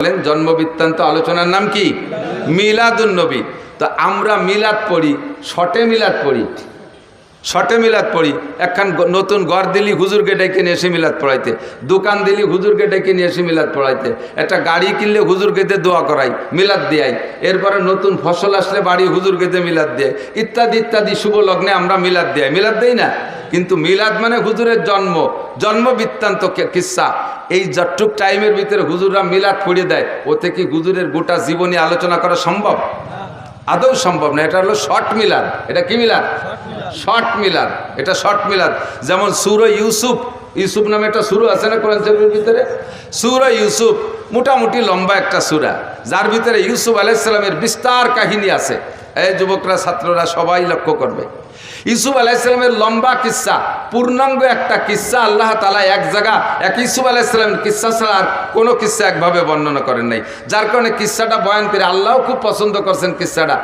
জন্ম বৃত্তান্ত আলোচনার নাম কি? মিলাদুন নবী। তো আমরা মিলাদ পড়ি, শর্টে মিলাদ পড়ি, শর্টে মিলাদ পড়ি। একখান নতুন ঘর দিলি হুজুরকে ডেকে নিয়ে এসে মিলাদ পড়াইতে, দোকান দিলি হুজুরকে ডেকে নিয়ে এসে মিলাদ পড়াইতে, একটা গাড়ি কিনলে হুজুরকে দিয়ে দোয়া করাই, মিলাদ দেয়াই। এরপরে নতুন ফসল আসলে বাড়ি হুজুরকে দিয়ে মিলাদ দেয়, ইত্যাদি ইত্যাদি শুভ লগ্নে আমরা মিলাদ দেয়, মিলাদ দেই না? কিন্তু মিলাদ মানে হুজুরের জন্ম বৃত্তান্ত কিস্সা। এই যতটুক টাইমের ভিতরে হুজুররা মিলাদ পড়িয়ে দেয়, ওতে কি হুজুরের গোটা জীবনী আলোচনা করা সম্ভব? আদৌ সম্ভব না। এটা হলো শর্ট মিলাদ। এটা কি মিলাদ? শর্ট মিলাদ। এটা শর্ট মিলাদ। যেমন সূরা ইউসুফ, ইউসুফ নামে একটা সূরা আছে না কোরআন শরীফের ভিতরে? সূরা ইউসুফ মোটামুটি লম্বা একটা সূরা, যার ভিতরে ইউসুফ আলাইহিস সালামের বিস্তার কাহিনী আছে। এই যুবকরা, ছাত্ররা সবাই লক্ষ্য করবে। ইউসুফ আলাইহিস সালামের লম্বা কিস্সা, পূর্ণাঙ্গ একটা কিস্সা আল্লাহ তাআলা এক জায়গা এক ইউসুফ আলাইহিস সালামের কিস্সা ছাড়া আর কোনো কিস্সা একভাবে বর্ণনা করেন নাই। যার কারণে কিস্সাটা বয়ান করে আল্লাহও খুব পছন্দ করছেন কিস্সাটা।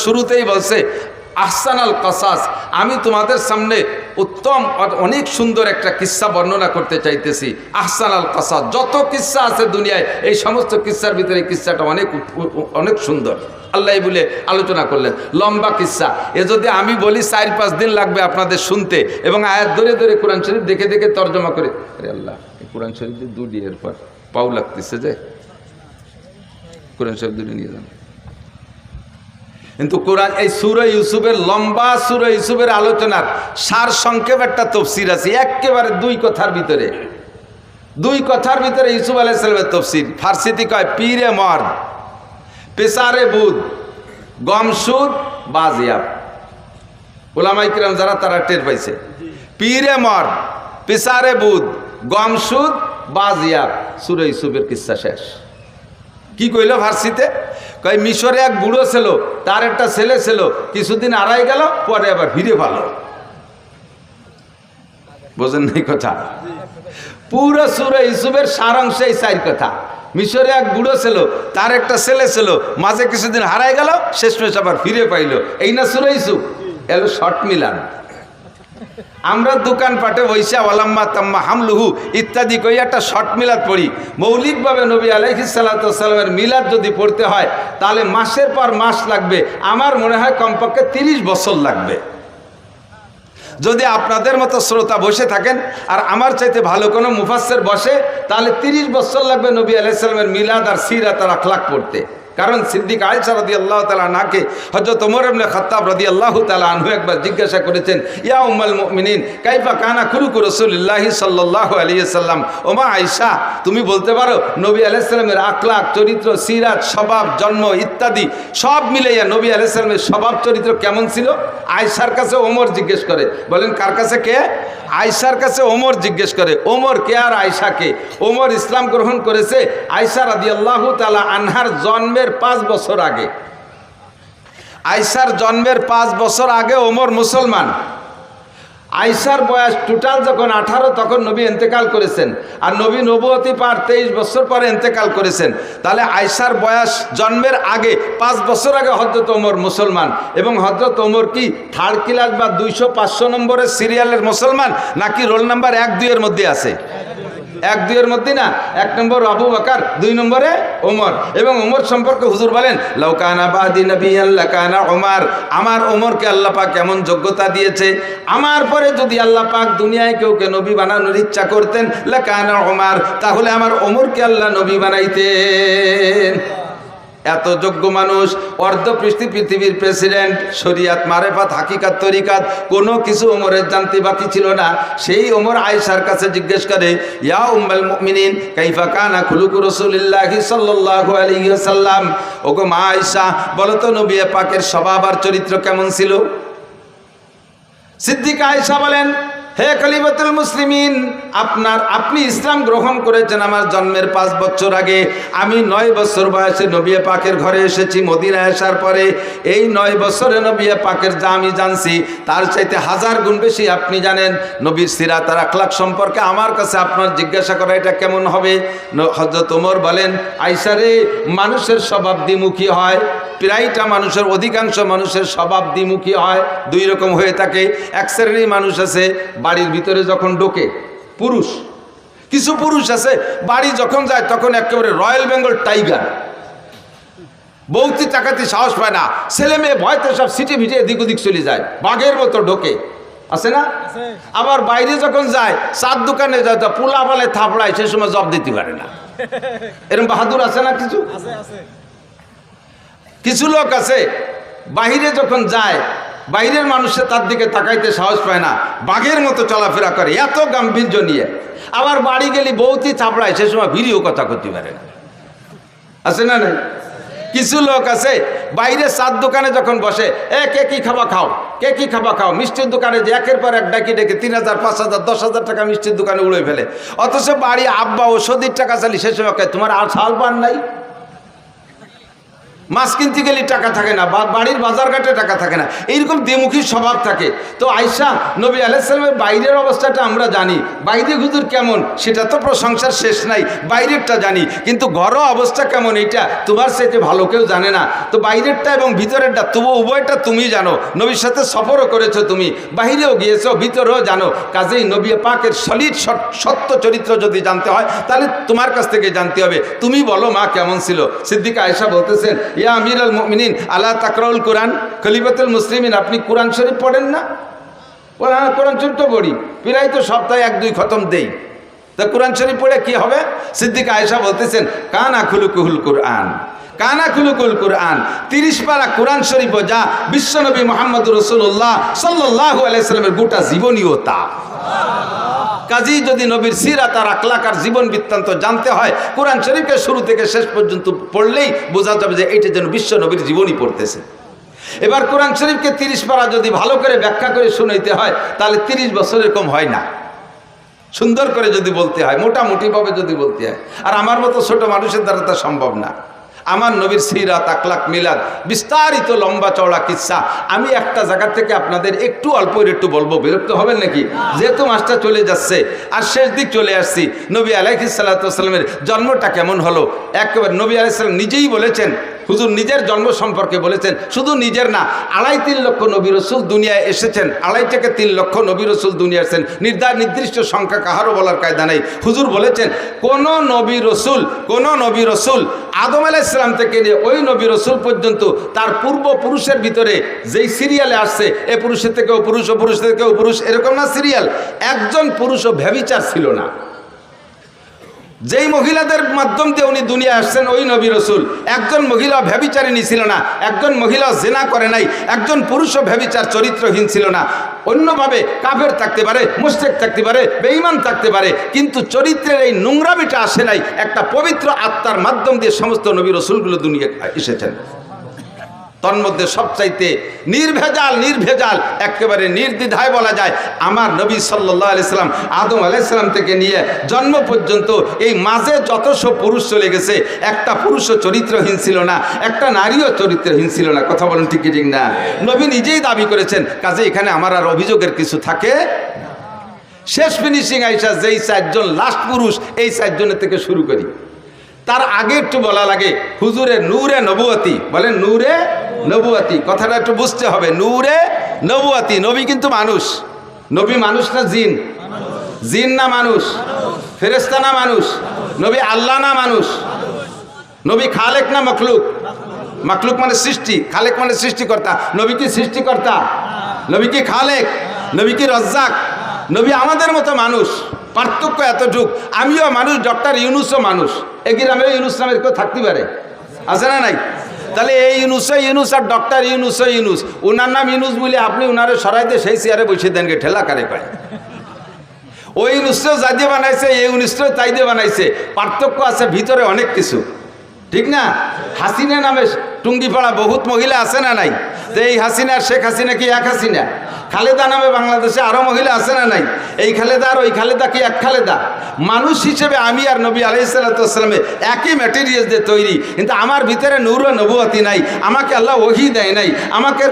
শুরুতেই বলছে আহসানাল কাসাস, আমি তোমাদের সামনে উত্তম অনেক সুন্দর একটা কিস্সা বর্ণনা করতে চাইতেছি। আহসানাল কাসাস, যত কিস্সা আছে দুনিয়ায় এই সমস্ত কিস্সার ভিতরে কিস্সাটা অনেক সুন্দর। আল্লাহ বলে আলোচনা করলেন লম্বা কিস্সা। এ যদি আমি বলি 4-5 দিন লাগবে আপনাদের শুনতে, এবং আয়াত ধরে ধরে কোরআন শরীফ দেখে দেখে তর্জমা করে। আরে আল্লাহ, কোরআন শরীফ দুটি এরপর পাও লাগতেছে যে কোরআন শরীফ দুটি নিয়ে যান। কিন্তু কোরআন এই সূরা ইউসুফের লম্বা সূরা ইউসুফের আলোচনার সার সংক্ষেপ একটা তাফসীর আছে, একেবারে দুই কথার ভিতরে ইউসুফ আলাইহিস সালামের তাফসীর। ফার্সিতে কয় পীরে মর্দ, পেশারে বুদ, গমসুদ, বাজিয়াব। উলামায়ে কিরাম যারা তারা টের পাইছে। পীরে মর্দ, পেশারে বুদ, গমসুদ, বাজিয়াব, সূরা ইউসুফের কিস্সা শেষ। কি কইল ফার্সিতে? কয় মিশরে এক বুড়ো ছিল, তার একটা ছেলে ছিল, কিছুদিন আড়াই গেল, পরে আবার ফিরে ভালো। বোঝেন নাই কথা? পুরো সূরা ইউসুফের সারাংশ এই 4 কথা। মিশরে এক বুড়ো ছিল, তার একটা ছেলে ছিল, মাঝে কিছুদিন হারাই গেল, শেষমেশ আবার ফিরে পাইল। এই না সূরা ইউসুফ? এলো শর্ট মিলাদ। আমরা দোকানপাটে বৈশা ওয়ালাম্মা তাম্মা হামলুহু ইত্যাদি কই একটা শর্ট মিলাদ পড়ি। মৌলিকভাবে নবী আলাইহিস সালাতু ওয়াস সালামের মিলাদ যদি পড়তে হয় তাহলে মাসের পর মাস লাগবে। আমার মনে হয় কমপক্ষে 30 বছর লাগবে। যদি আপনাদের মতো শ্রোতা বসে থাকেন আর আমার চাইতে ভালো কোনো মুফাসসির বসে, তাহলে 30 বছর লাগবে নবী আলাইহিস সালামের মিলাদ আর সিরাত আর আখলাক পড়তে। কারণ সিদ্দিক আয়েশা রাদিয়াল্লাহু তাআলা আনহাকে হযরত ওমর ইবনে খাত্তাব রাদিয়াল্লাহু তাআলা আনহু একবার জিজ্ঞাসা করেছেন, ইয়া উম্মুল মুমিনিন কাইফা কানা খুলুকু রাসূলিল্লাহি সাল্লাল্লাহু আলাইহি সাল্লাম। ও মা আয়েশা, তুমি বলতে পারো নবী আলাইহিস সালামের আখলাক, চরিত্র, সিরাত, স্বভাব, জন্ম ইত্যাদি সব মিলাইয়া নবী আলাইহিস সালামের স্বভাব চরিত্র কেমন ছিল? আয়েশার কাছে ওমর জিজ্ঞেস করে। বলেন কার কাছে? কে? আয়েশার কাছে ওমর জিজ্ঞেস করে। ওমর কে আর আয়েশা কে? ওমর ইসলাম গ্রহণ করেছে আয়েশা রাদিয়াল্লাহু তাআলা আনহার জন্মের 5 বছর আগে। আয়েশার জন্মের 5 বছর আগে ওমর মুসলমান। আয়েশার বয়স টোটাল যখন 18, তখন নবী ইন্তেকাল করেছেন, আর নবী নবুয়তি পার 23 বছর পরে ইন্তেকাল করেছেন। তাহলে আয়েশার বয়স জন্মের আগে 5 বছর আগে হযরত ওমর মুসলমান। এবং হযরত ওমর কি 3rd ক্লাস বা 200-500 নম্বরের সিরিয়ালের মুসলমান, নাকি রোল নাম্বার 1-2 এর মধ্যে আছে? 1-2 এর মধ্যে না। 1 নম্বর আবু বকর, 2 নম্বরে ওমর। এবং ওমর সম্পর্কে হুজুর বলেন, লাউ কানা বাদি নবিয়ান লাকানা ওমর। আমার ওমরকে আল্লাহ পাক এমন যোগ্যতা দিয়েছে, আমার পরে যদি আল্লাহ পাক দুনিয়ায় কেউকে নবী বানানোর ইচ্ছা করতেন লাকানা ওমর, তাহলে আমার ওমরকে আল্লাহ নবী বানাইতেন। এত যোগ্য মানুষ, পৃথিবীর প্রেসিডেন্ট, শরিয়াত, মারেফাত, হাকিকাত, তরিকাত কোনো কিছু ওমরের জানতে বাকি ছিল না। সেই ওমর আয়েশার কাছে জিজ্ঞেস করে, ইয়া উম্মুল মুমিনিন কাইফা কানা খুলুকু রাসূলিল্লাহি সাল্লাল্লাহু আলাইহি ওয়াসাল্লাম। ওগো মা আয়েশা, বলো তো নবী পাকের স্বভাব আর চরিত্র কেমন ছিল? সিদ্দিকা আয়েশা বলেন, হে খলিফাতুল মুসলিমিন, আপনি ইসলাম গ্রহণ করেছেন আমার জন্মের 5 বছর আগে। আমি 9 বছর বয়সে নবী পাকের ঘরে এসেছি মদিনায় আসার পরে। এই 9 বছরে নবী পাকের যা আমি জানছি তার চাইতে 1000 গুণ বেশি আপনি জানেন। নবীর সিরাত আর আখলাক সম্পর্কে আমার কাছে আপনার জিজ্ঞাসা করা এটা কেমন হবে? হযরত ওমর বলেন, আয়েশা রে, মানুষের স্বভাব দ্বিমুখী হয়। প্রায়টা মানুষের, অধিকাংশ মানুষের স্বভাব দ্বিমুখী হয়, 2 রকম হয়ে থাকে। এক শ্রেণীর মানুষ আছে বাড়ির ভিতরে যখন ঢোকে পুরুষ, কিছু পুরুষ আছে বাড়ি যখন যায় তখন একেবারে রয়্যাল বেঙ্গল টাইগার, বৌতি টাকাতে সাহস পায় না, ছেলে মেয়ে ভয়তে সব সিটে ভিটে এদিক ওদিক চলে যায়, বাঘের মতো ঢোকে, আছে না? আবার বাইরে যখন যায় চার দোকানে যায় তো পোলা বলে থাপড়ায়, সে সময় জব দিতে পারে না। এরকম বাহাদুর আছে না? কিছু কিছু লোক আছে বাহিরে যখন যায় বাইরের মানুষে তার দিকে তাকাইতে সাহস পায় না, বাঘের মতো চলাফেরা করে, এত গাম্ভীর্য নিয়ে। আবার বাড়ি গেলে বৌতি থাপড়ায়, সে সময় ভিড়িও কথা করতে পারে না, আছে না? নাই কিছু লোক আছে বাইরে চার দোকানে যখন বসে, কে কি খাবা খাও, কে কি খাবা খাও, মিষ্টির দোকানে যে একের পর এক ডাকি ডেকে 3,000 5,000 10,000 টাকা মিষ্টির দোকানে উড়ে ফেলে, অথচ বাড়ি আব্বা ওষুধের টাকা চালি, সে সময় তোমার আর ছাল পান নাই, মাছ কিনতে গেলে টাকা থাকে না, বাড়ির বাজার ঘাটে টাকা থাকে না, এইরকম দ্বিমুখী স্বভাব থাকে। তো আয়েশা নবী আলাইহিস সালামের বাইরের অবস্থাটা আমরা জানি, বাইরে হুজুর কেমন সেটা তো প্রশংসার শেষ নাই, বাইরেরটা জানি, কিন্তু ঘরোয়া অবস্থা কেমন এইটা তোমার চাইতে ভালো কেউ জানে না। তো বাইরেরটা এবং ভিতরেরটা তবু উভয়টা তুমি জানো, নবীর সাথে সফরও করেছো তুমি, বাহিরেও গিয়েছো, ভিতরেও জানো। কাজেই নবী পাকের সলিড সত্য চরিত্র যদি জানতে হয় তাহলে তোমার কাছ থেকে জানতে হবে। তুমি বলো মা কেমন ছিল? সিদ্দিকা আয়েশা বলতেছেন, ইয়া আমিরুল মুমিনিন আলা তাকরাউল কোরআন, খলিফাতুল মুসলিমিন, আপনি কোরআন শরীফ পড়েন না? কোরআন শরীফ তো পড়ি, প্রায় তো সপ্তাহে 1-2 খতম দেই, তা কোরআন শরীফ পড়ে কি হবে? সিদ্দিকা আয়েশা বলতেছেন, কানা খুলুকুল কোরআন, কানা খুলুকুল কোরআন, 30 পারা কোরআন শরীফ যা বিশ্বনবী মুহাম্মদুর রাসূলুল্লাহ সাল্লাল্লাহু আলাইহি সাল্লামের গোটা জীবনীও তা। কাজী যদি নবীর সিরাত আর আখলাক আর জীবন বৃত্তান্ত জানতে হয় কোরআন শরীফকে শুরু থেকে শেষ পর্যন্ত পড়লেই বোঝা যাবে যে এইটা যেন বিশ্ব নবীর জীবনই পড়তেছে। এবার কোরআন শরীফকে 30 পারা যদি ভালো করে ব্যাখ্যা করে শুনাইতে হয় তাহলে 30 বছরের কম হয় না, সুন্দর করে যদি বলতে হয়, মোটামুটিভাবে যদি বলতে হয়, আর আমার মতো ছোট মানুষের দ্বারা তা সম্ভব না। আমার নবীর সিরাত আখলাক মিলাদ বিস্তারিত লম্বা চওড়া কিচ্ছা আমি একটা জায়গা থেকে আপনাদের একটু অল্প একটু বলবো, বিরক্ত হবেন নাকি? যেহেতু মাসটা চলে যাচ্ছে আর শেষ দিক চলে আসছি, নবী আলাইহিস সালাতু ওয়াস সালামের জন্মটা কেমন হলো একেবারে নবী আলাইহিস সালাম নিজেই বলেছেন, হুজুর নিজের জন্ম সম্পর্কে বলেছেন, শুধু নিজের না, 2.5-3 লক্ষ নবী রাসূল দুনিয়ায় এসেছেন, 2.5 থেকে 3 লক্ষ নবী রাসূল দুনিয়ায় এসেছেন, নির্দিষ্ট সংখ্যা কাহারও বলার কায়দা নেই। হুজুর বলেছেন কোন নবী রাসূল আদম আলাইহিস সালাম থেকে নিয়ে ওই নবী রাসূল পর্যন্ত তার পূর্বপুরুষের ভিতরে যেই সিরিয়ালে আসছে, এ পুরুষের থেকেও পুরুষ ও পুরুষ থেকেও পুরুষ, এরকম না সিরিয়াল, একজন পুরুষও ব্যভিচার ছিল না। যেই মহিলাদের মাধ্যম দিয়ে উনি দুনিয়া আসছেন ওই নবী রাসূল, একজন মহিলা ব্যভিচারিণী ছিল না, একজন মহিলা জেনা করে নাই, একজন পুরুষও ব্যভিচার চরিত্রহীন ছিল না। অন্যভাবে কাফের থাকতে পারে, মুশরিক থাকতে পারে, বেঈমান থাকতে পারে, কিন্তু চরিত্রের এই নোংরামিটা আসে নাই, একটা পবিত্র আত্মার মাধ্যম দিয়ে সমস্ত নবী রাসূলগুলো দুনিয়ায় এসেছেন। তন্মধ্যে সবচাইতে নির্ভেজাল একেবারে নির্দ্বিধায় বলা যায় আমার নবী সাল্লাল্লাহু আলাইহি সাল্লাম আদম আলাইহিস সালাম থেকে নিয়ে জন্ম পর্যন্ত এই মাঝে যত সব পুরুষ চলে গেছে, একটা পুরুষও চরিত্রহীন ছিল না, একটা নারীও চরিত্রহীন ছিল না। কথা বলেন ঠিক কি ঠিক না? নবী নিজেই দাবি করেছেন। কাজে এখানে আমার আর অভিযোগের কিছু থাকে। শেষ ফিনিশিং আইসা যেই 4 জন লাস্ট পুরুষ, এই 4 জনের থেকে শুরু করি। তার আগে একটু বলা লাগে হুজুরের নূরে নবুয়তি, বলেন নূরে নবুয়তি, কথাটা একটু বুঝতে হবে। নূরে নবুয়তি, নবী কিন্তু মানুষ, নবী মানুষ না জিন? জিন না মানুষ? ফেরেশতা না মানুষ? নবী আল্লাহ না মানুষ? নবী খালেক না মখলুক? মখলুক মানে সৃষ্টি, খালেক মানে সৃষ্টিকর্তা। নবী কি সৃষ্টিকর্তা? নবী কি খালেক? নবী কি রজ্জাক? নবী আমাদের মতো মানুষ, পার্থক্য এতটুক। আমিও মানুষ, ডক্টর ইউনুসও মানুষ, এ গ্রামে ইউনুস নামের কেউ থাকতে পারে, আছে না নাই? তাহলে এই ইউনুস আর ডক্টর ইউনুস, ওনার নাম ইউনুস বলে আপনি ওনারে সরাইতে সেই চেয়ারে বসে দেন গে, ঠেলা কারে পায়। ওই ইউনুসটাও যা দিয়ে বানাইছে, এই ইউনুসটাও তাই দিয়ে বানাইছে, পার্থক্য আছে ভিতরে অনেক কিছু, ঠিক না? হাসিনা নামে টুঙ্গিপাড়া বহুত মহিলা আছে না নাই? তো এই হাসিনা আর শেখ হাসিনা কি এক হাসিনা? খালেদা নামে বাংলাদেশে আরো মহিলা আছে না নাই? এই খালেদা আর ওই খালেদা কি এক খালেদা? মানুষ হিসেবে আমি আর নবী আলাইহিস সালাতু ওয়াস সালামে একই ম্যাটেরিয়াল দিয়ে তৈরি, কিন্তু আমার ভিতরে নূর ও নবুয়তি নাই, আমাকে আল্লাহ ওহী দেয় নাই,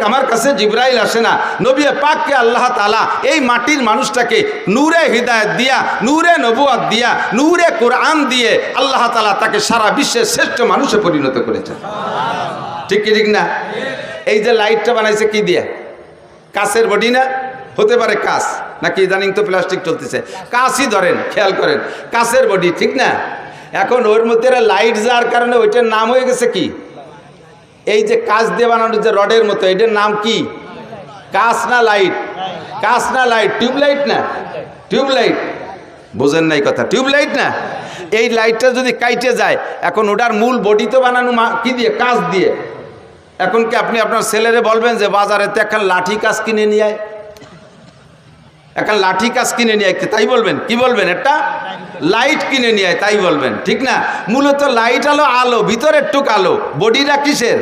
আমার কাছে জিবরাইল আসে না। নবী পাককে আল্লাহ তাআলা এই মাটির মানুষটাকে নূরে হিদায়াত দিয়া, নূরে নবুয়ত দিয়া, নূরে কোরআন দিয়ে আল্লাহ তাআলা তাকে সারা বিশ্বের শ্রেষ্ঠ মানুষে পরিণত করেছেন। ঠিক কি ঠিক না? এই যে লাইটটা বানাইছে কি দিয়ে? কাচের বডি না? হতে পারে কাচ, নাকি ইদানিং তো প্লাস্টিক চলতেছে, কাঁচই ধরেন, খেয়াল করেন, কাঁচের বডি, ঠিক না? এখন ওর মধ্যে লাইট যাওয়ার কারণে ওইটার নাম হয়ে গেছে কি, এই যে কাঁচ দিয়ে বানানো যে রডের মতো, এটার নাম কি? কাঁচ না লাইট? কাঁচ না লাইট? টিউবলাইট না? টিউবলাইট। বোঝেন নাই কথা? টিউবলাইট না? এই লাইটটা যদি কাইটে যায়, এখন ওটার মূল বডি তো বানানো কি দিয়ে? কাঁচ দিয়ে। এখন কি আপনি আপনার ছেলেরে বলবেন যে বাজারে তো এখন লাঠি কাঁচ কিনে নিয়ে আয়, এখন লাঠি কাঁচ কিনে নিয়ে আয়, তাই বলবেন? কি বলবেন? একটা লাইট কিনে নিয়ে আয়, তাই বলবেন, ঠিক না? মূলত লাইট হলো আলো, ভিতরের টুক আলো, বডিটা কিসের?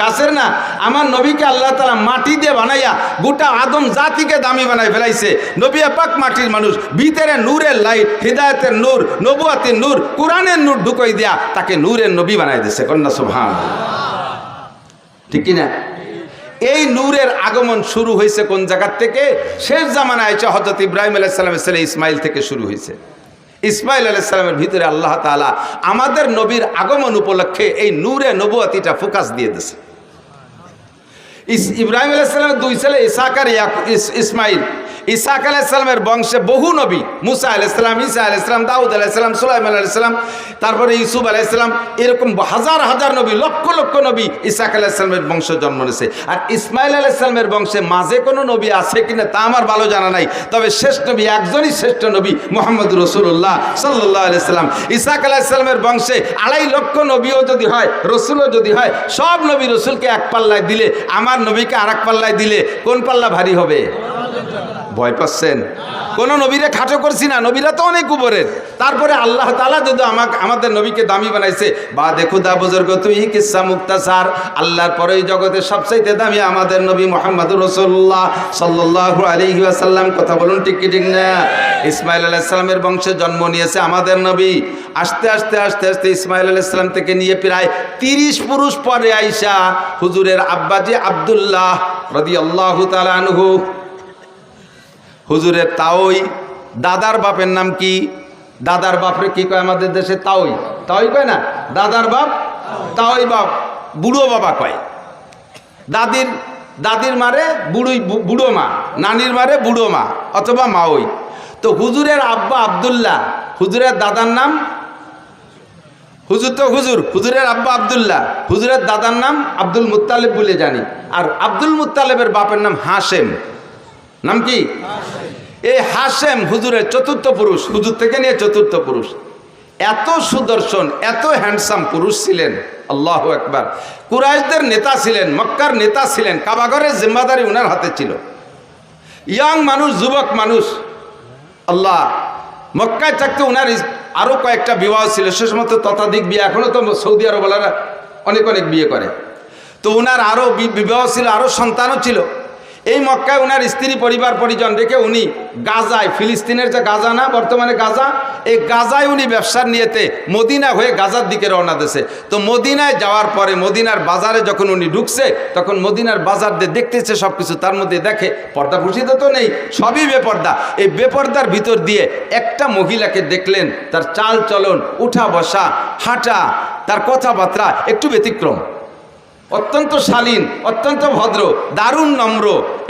কাছের না? আমার নবীকে আল্লাহ তাআলা মাটি দিয়ে বানাইয়া গোটা আদম জাতিকে দামি বানাই ফেলাইছে। নবী পাক মাটির মানুষ, ভিতরে নূরের লাইট, হিদায়াতের নূর, নবুয়াতের নূর, কোরআনের নূর ঢুকাই দিয়া তাকে নূরের নবী বানাই দিয়েছে। কন্যা সুবহানাল্লাহ, ঠিক কিনা? এই নূরের আগমন শুরু হয়েছে কোন জায়গার থেকে? শেষ জামানায় হযরত ইব্রাহিম আলাইহিস সালামের ছেলে ইসমাইল থেকে শুরু হয়েছে। ইসমাইল আলাইহিস সালামের ভিতরে আল্লাহ তাআলা আমাদের নবীর আগমন উপলক্ষে এই নূরে নবুয়াতিটা ফোকাস দিয়ে দিয়েছে। ইব্রাহিম আলাইহিস সালামের দুই ছেলে ইসহাক আর ইসমাইল। ইসহাক আলাইহিস সালামের বংশে বহু নবী, মুসা আলাইহিস সালাম, ঈসা আলাইহিস সালাম, দাউদ আলাইহিস সালাম, সুলাইমান আলাইহিস সালাম, তারপরে ইউসুফ আলাইহিস সালাম, এরকম হাজার হাজার নবী, লক্ষ লক্ষ নবী ইসহাক আলাইহিস সালামের বংশ জন্ম নিয়েছে। আর ইসমাইল আলাইহিস সালামের বংশে মাঝে কোনো নবী আছে কিনা তা আমার ভালো জানা নাই, তবে শেষ নবী একজনই শ্রেষ্ঠ নবী, মুহাম্মদ রাসূলুল্লাহ সাল্লাল্লাহু আলাইহি সাল্লাম। ইসহাক আলাইহিস সালামের বংশে 2.5 লক্ষ নবীও যদি হয়, রসুলও যদি হয়, সব নবী রসুলকে এক পাল্লায় দিলে, আমার নবীকে আর এক পাল্লায় দিলে কোন পাল্লা ভারী হবে? ভয় পাচ্ছেন? কোন নবীরে খাটো করছি না, নবীরা তো অনেক উপরের। তারপরে আল্লাহ তাআলা যদি আমাদের নবীকে দামি বানাইছে, বা দেখো দা বুজুর্গ তুই কিসসা মুক্তাসার, আল্লাহর পরে এই জগতে সবচাইতে দামি আমাদের নবী মুহাম্মদুর রাসূলুল্লাহ সাল্লাল্লাহু আলাইহি ওয়াসাল্লাম। কথা বলুন ঠিক কি ঠিক না? ইসমাইল আলাইহিস সালামের বংশে জন্ম নিয়েছে আমাদের নবী। আস্তে আস্তে আস্তে আস্তে ইসমাইল আলাইহিস সালাম থেকে নিয়ে প্রায় 30 পুরুষ পরে আইসা হুজুরের আব্বাজি আব্দুল্লাহ রাদিয়াল্লাহু তাআলা আনহু, হুজুরের তাওই, দাদার বাপের নাম কি? দাদার বাপরে কি কয় আমাদের দেশে? তাওই। তাওই কয় না? দাদার বাপ তাওই বাপ, বুড়ো বাবা কয়। দাদির মারে বুড়ো মা, নানির মারে বুড়ো মা অথবা মাওই। তো হুজুরের আব্বা আব্দুল্লাহ, হুজুরের দাদার নাম হুজুর, তো হুজুরের আব্বা আব্দুল্লাহ, হুজুরের দাদার নাম আব্দুল মুত্তালিব বলে জানি। আর আব্দুল মুত্তালিবের বাপের নাম হাশেম। নাম কি? এই হাশেম হুজুরের চতুর্থ পুরুষ, হুজুর থেকে নিয়ে চতুর্থ পুরুষ। এত সুদর্শন, এত হ্যান্ডসাম পুরুষ ছিলেন, আল্লাহু আকবার। কুরাইশদের নেতা ছিলেন, মক্কার নেতা ছিলেন, কাবাঘরের জিম্মাদারি উনার হাতে ছিল। ইয়াং মানুষ, যুবক মানুষ, আল্লাহ। মক্কায় থাকতে উনার আরও কয়েকটা বিবাহ ছিল, সে সময় ততাধিক বিয়ে, এখনও তো সৌদি আরবওয়ালারা অনেক অনেক বিয়ে করে। তো উনার আরও বিবাহ ছিল, আরও সন্তানও ছিল। এই মক্কায় উনার স্ত্রী পরিবার পরিজন রেখে উনি গাজায়, ফিলিস্তিনের যে গাজা না বর্তমানে গাজা, এই গাজায় উনি ব্যবসার নিয়েতে মদিনা হয়ে গাজার দিকে রওনা দিয়েছে। তো মদিনায় যাওয়ার পরে মদিনার বাজারে যখন উনি ঢুকছে, তখন মদিনার বাজার দিয়ে দেখতেছে সব কিছু, তার মধ্যে দেখে পর্দা ফুসিত তো নেই, সবই বেপর্দা। এই বেপর্দার ভিতর দিয়ে একটা মহিলাকে দেখলেন, তার চাল চলন, উঠা বসা, হাঁটা, তার কথাবার্তা একটু ব্যতিক্রম, অত্যন্ত শালীন, অত্যন্ত ভদ্র, দারুণ নম্র,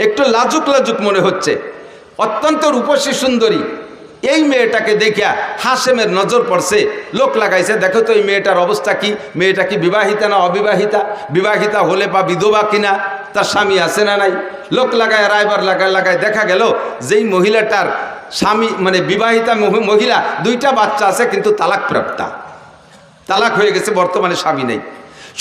একটু লাজুক লাজুক মনে হচ্ছে, অত্যন্ত রূপসী সুন্দরী। এই মেয়েটাকে দেখিয়া হাশেমের নজর পড়ছে, লোক লাগাইছে, দেখো তো এই মেয়েটার অবস্থা কি, মেয়েটা কি বিবাহিতা না অবিবাহিতা, বিবাহিতা হলে বা বিধবা কিনা, তার স্বামী আছে না নাই। লোক লাগায় রায়বার লাগায় দেখা গেল যেই মহিলাটার স্বামী মানে বিবাহিতা মহিলা, 2টা বাচ্চা আছে, কিন্তু তালাক প্রাপ্তা, তালাক হয়ে গেছে, বর্তমানে স্বামী নেই।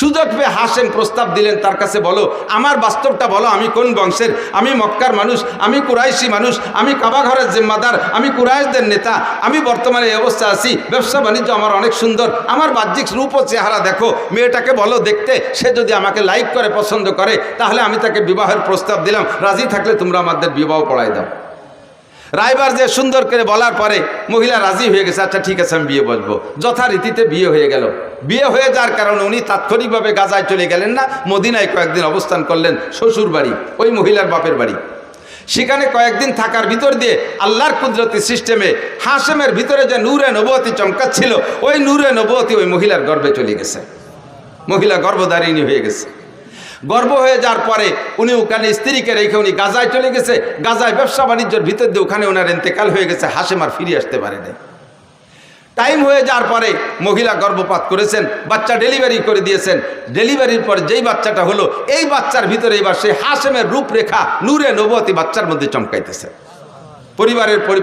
সুযোগ পেয়ে হাশেম প্রস্তাব দিলেন, তার কাছে বলো, আমার বাস্তবটা বলো, আমি কোন বংশের, আমি মক্কার মানুষ, আমি কুরাইশি মানুষ, আমি কাবাঘরের জিম্মাদার, আমি কুরাইশদের নেতা, আমি বর্তমানে এই অবস্থা আছি, ব্যবসা বাণিজ্য আমার অনেক সুন্দর, আমার বাহ্যিক রূপ ও চেহারা দেখো, মেয়েটাকে বলো দেখতে, সে যদি আমাকে লাইক করে, পছন্দ করে, তাহলে আমি তাকে বিবাহের প্রস্তাব দিলাম, রাজি থাকলে তোমরা আমাদের বিবাহ পড়াই দাও। রায়বার যে সুন্দর করে বলার পরে মহিলা রাজি হয়ে গেছে, আচ্ছা ঠিক আছে আমি বিয়ে বসবো। যথারীতিতে বিয়ে হয়ে গেল। বিয়ে হয়ে যাওয়ার কারণে উনি তাৎক্ষণিকভাবে গাজায় চলে গেলেন না, মদিনায় কয়েকদিন অবস্থান করলেন, শ্বশুর বাড়ি, ওই মহিলার বাপের বাড়ি। সেখানে কয়েকদিন থাকার ভিতর দিয়ে আল্লাহর কুদরতি সিস্টেমে হাশেমের ভিতরে যে নূরে নবুয়তি চমকাচ্ছিল, ওই নূরে নবুয়তি ওই মহিলার গর্ভে চলে গেছে, মহিলা গর্ভধারিণী হয়ে গেছে। গর্ভ হয়ে যাওয়ার পরে উনি ওখানে স্ত্রীকে রেখে উনি গাজায় চলে গেছে। গাজায় ব্যবসা বাণিজ্যের ভিতর দিয়ে ওখানে ওনার ইন্তেকাল হয়ে গেছে। হাশেম আর ফিরে আসতে পারেনি। টাইম হয়ে যাওয়ার পরে মহিলা গর্ভপাত করেছেন, বাচ্চা ডেলিভারি করে দিয়েছেন। ডেলিভারির পরে যেই বাচ্চাটা হলো, এই বাচ্চার ভিতরে এবার সেই হাশেমের রূপরেখা নূরে নবুয়তি বাচ্চার মধ্যে চমকাইতেছে।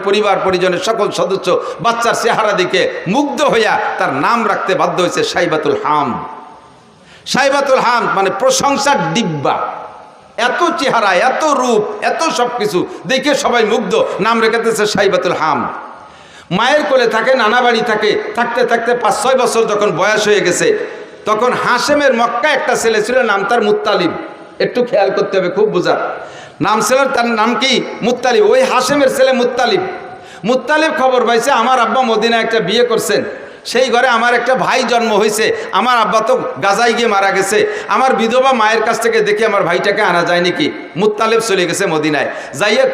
পরিবার পরিজনের সকল সদস্য বাচ্চার চেহারা দেখে মুগ্ধ হইয়া তার নাম রাখতে বাধ্য হয়েছে সাইবাতুল হাম। সাইবাতুল হাম মানে প্রশংসার ডিব্বা। এত চেহারা, এত রূপ, এত সব কিছু দেখে সবাই মুগ্ধ, নাম রেখেতেছে সাইবাতুল হাম। মায়ের কোলে থাকে, নানা বাড়ি থাকে, থাকতে থাকতে 5-6 বছর যখন বয়স হয়ে গেছে, তখন হাশেমের মক্কা একটা ছেলে ছিল, নাম তার মুত্তালিব। একটু খেয়াল করতে হবে, খুব বোঝার নাম ছিল, তার নাম কি? মুত্তালিব। ওই হাশেমের ছেলে মুত্তালিব। মুত্তালিব খবর পাইছে আমার আব্বা মদিনায় একটা বিয়ে করছেন, সেই ঘরে আমার একটা ভাই জন্ম হয়েছে। আমার আব্বা তো গাজায় গিয়ে মারা গেছে, আমার বিধবা মায়ের কাছ থেকে দেখি আমার ভাইটাকে আনা যায় নাকি। মুত্তালিব চলে গেছে মদিনায়, যাইয়ে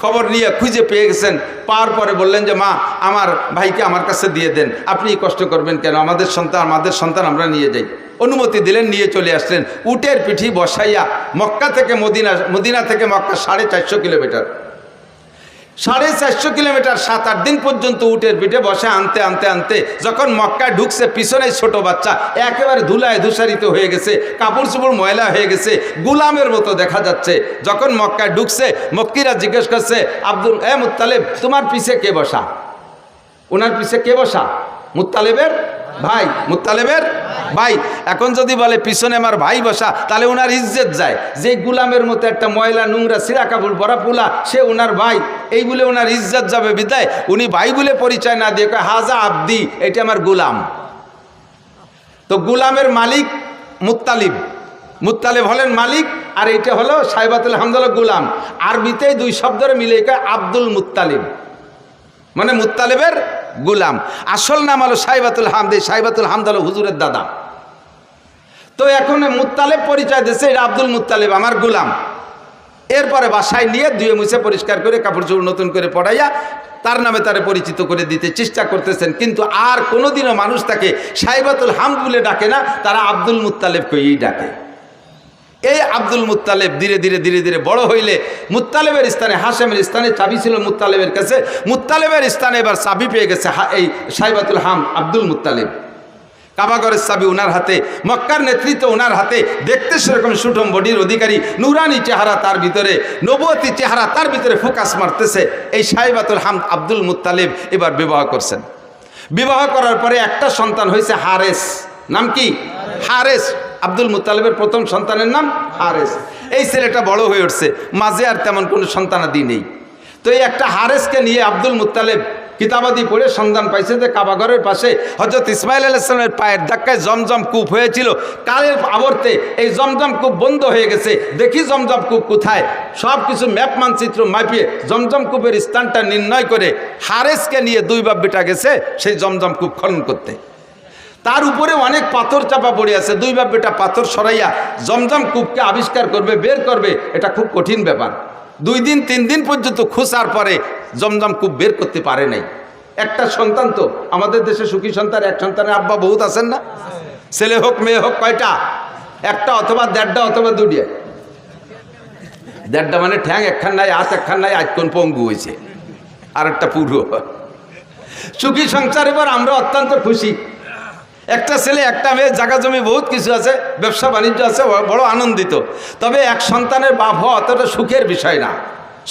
খবর নিয়ে খুঁজে পেয়ে গেছেন। পাওয়ার পরে বললেন যে মা, আমার ভাইকে আমার কাছে দিয়ে দেন, আপনি কষ্ট করবেন কেন, আমাদের সন্তান আমরা নিয়ে যাই। অনুমতি দিলেন, নিয়ে চলে আসলেন। উটের পিঠি বসাইয়া মক্কা থেকে মদিনা থেকে মক্কা 450 কিলোমিটার, 450 কিলোমিটার 7-8 দিন পর্যন্ত উটের পিঠে বসে আনতে আনতে আনতে যখন মক্কায় ঢুকছে, পিছনে ছোট বাচ্চা একেবারে ধুলায় ধূসারিত হয়ে গেছে, কাপড় চোপড় ময়লা হয়ে গেছে, গুলামের মতো দেখা যাচ্ছে। যখন মক্কায় ঢুকছে, মক্কিরা জিজ্ঞেস করছে, মুত্তালিব, তোমার পিছে কে বসা? ওনার পিছে কে বসা? মুত্তালিবের ভাই, মুত্তালিবের ভাই। এখন যদি বলে পিছনে আমার ভাই বসা, তাহলে ওনার ইজ্জত যায়। যে গুলামের মতো একটা ময়লা নোংরা সিরা কাপড় পরা পোলা, সে ওনার ভাই, এই বলে ওনার ইজ্জত যাবে। বিদায় উনি ভাই বলে পরিচয় না দিয়ে কয়, হাজা আব্দি, এটা আমার গুলাম। তো গুলামের মালিক মুত্তালিব, মুত্তালিব হলেন মালিক, আর এইটা হলো সাইবাতুল হামদ গুলাম। আরবিতেই 2 শব্দের মিলে কয় আব্দুল মুত্তালিব, মানে মুত্তালিবের গুলাম। আসল নাম হলো সাইবাতুল হামদ। সাইবাতুল হামদ হলো হুজুরের দাদা। তো এখন মুত্তালিব পরিচয় দিচ্ছে, এটা আব্দুল মুত্তালিব, আমার গুলাম। এরপরে বাসায় নিয়ে ধুয়ে মুছে পরিষ্কার করে কাপড় চোপড় নতুন করে পড়াইয়া তার নামে তারে পরিচিত করে দিতে চেষ্টা করতেছেন। কিন্তু আর কোনোদিনও মানুষ তাকে সাইবাতুল হামদ বলে ডাকে না, তারা আব্দুল মুত্তালিব কইই ডাকে। এই আব্দুল মুত্তালিব ধীরে ধীরে ধীরে ধীরে বড় হইলে মুত্তালিবের স্থানে, হাশেমের স্থানে চাবি ছিল মুত্তালিবের কাছে, মুত্তালিবের স্থানে এবার চাবি পেয়ে গেছে এই সাইবাতুল হাম আব্দুল মুত্তালিব। কাবাগরের চাবি ওনার হাতে, মক্কার নেতৃত্ব ওনার হাতে। দেখতে সেরকম সুঠম বডির অধিকারী, নুরানি চেহারা তার ভিতরে, নবুয়তি চেহারা তার ভিতরে ফোকাস মারতেছে। এই সাইবাতুল হাম আব্দুল মুত্তালিব এবার বিবাহ করছেন। বিবাহ করার পরে একটা সন্তান হয়েছে হারেস। নাম কি? হারেস। আব্দুল মুত্তালিবের প্রথম সন্তানের নাম হারেস। এই ছেলেটা বড় হয়ে উঠছে, মাঝে আর তেমন কোনো সন্তানাদি নেই। তো এই একটা হারেসকে নিয়ে আব্দুল মুত্তালিব কিতাবাদি পড়ে সন্ধান পাইছে যে কাবাঘরের পাশে হযরত ইসমাইল আলাইহিস সালামের পায়ের ধাক্কায় জমজম কূপ হয়েছিল। কালের আবর্তে এই জমজম কূপ বন্ধ হয়ে গেছে। দেখি জমজম কূপ কোথায়, সব কিছু ম্যাপ মানচিত্র মাপিয়ে জমজম কূপের স্থানটা নির্ণয় করে হারেসকে নিয়ে 2 বাপ বেটা গেছে সেই জমজম কূপ খনন করতে। তার উপরে অনেক পাথর চাপা পড়ে আছে। 2 বাপ বেটা পাথর সরাইয়া জমজম কূপকে আবিষ্কার করবে, বের করবে, এটা খুব কঠিন ব্যাপার। 2 দিন 3 দিন পর্যন্ত খোঁজার পরে জমজম কূপ বের করতে পারে নাই। একটা সন্তান, তো আমাদের দেশে সুখী সন্তান, এক সন্তানের আব্বা বহুত আছেন না? ছেলে হোক মেয়ে হোক, কয়টা? একটা অথবা 1.5টা অথবা 2টা। 1.5টা মানে ঠ্যাং একখান নাই, হাত একখান নাই, আজ কোন পঙ্গু হয়েছে, আর একটা পুরো। সুখী সংসার। এবার আমরা অত্যন্ত খুশি। একটা ছেলে একটা মেয়ে, জায়গা জমি বহুত কিছু আছে, ব্যবসা বাণিজ্য আছে, বড় আনন্দিত। তবে এক সন্তানের বাপ হওয়া অতটা সুখের বিষয় না।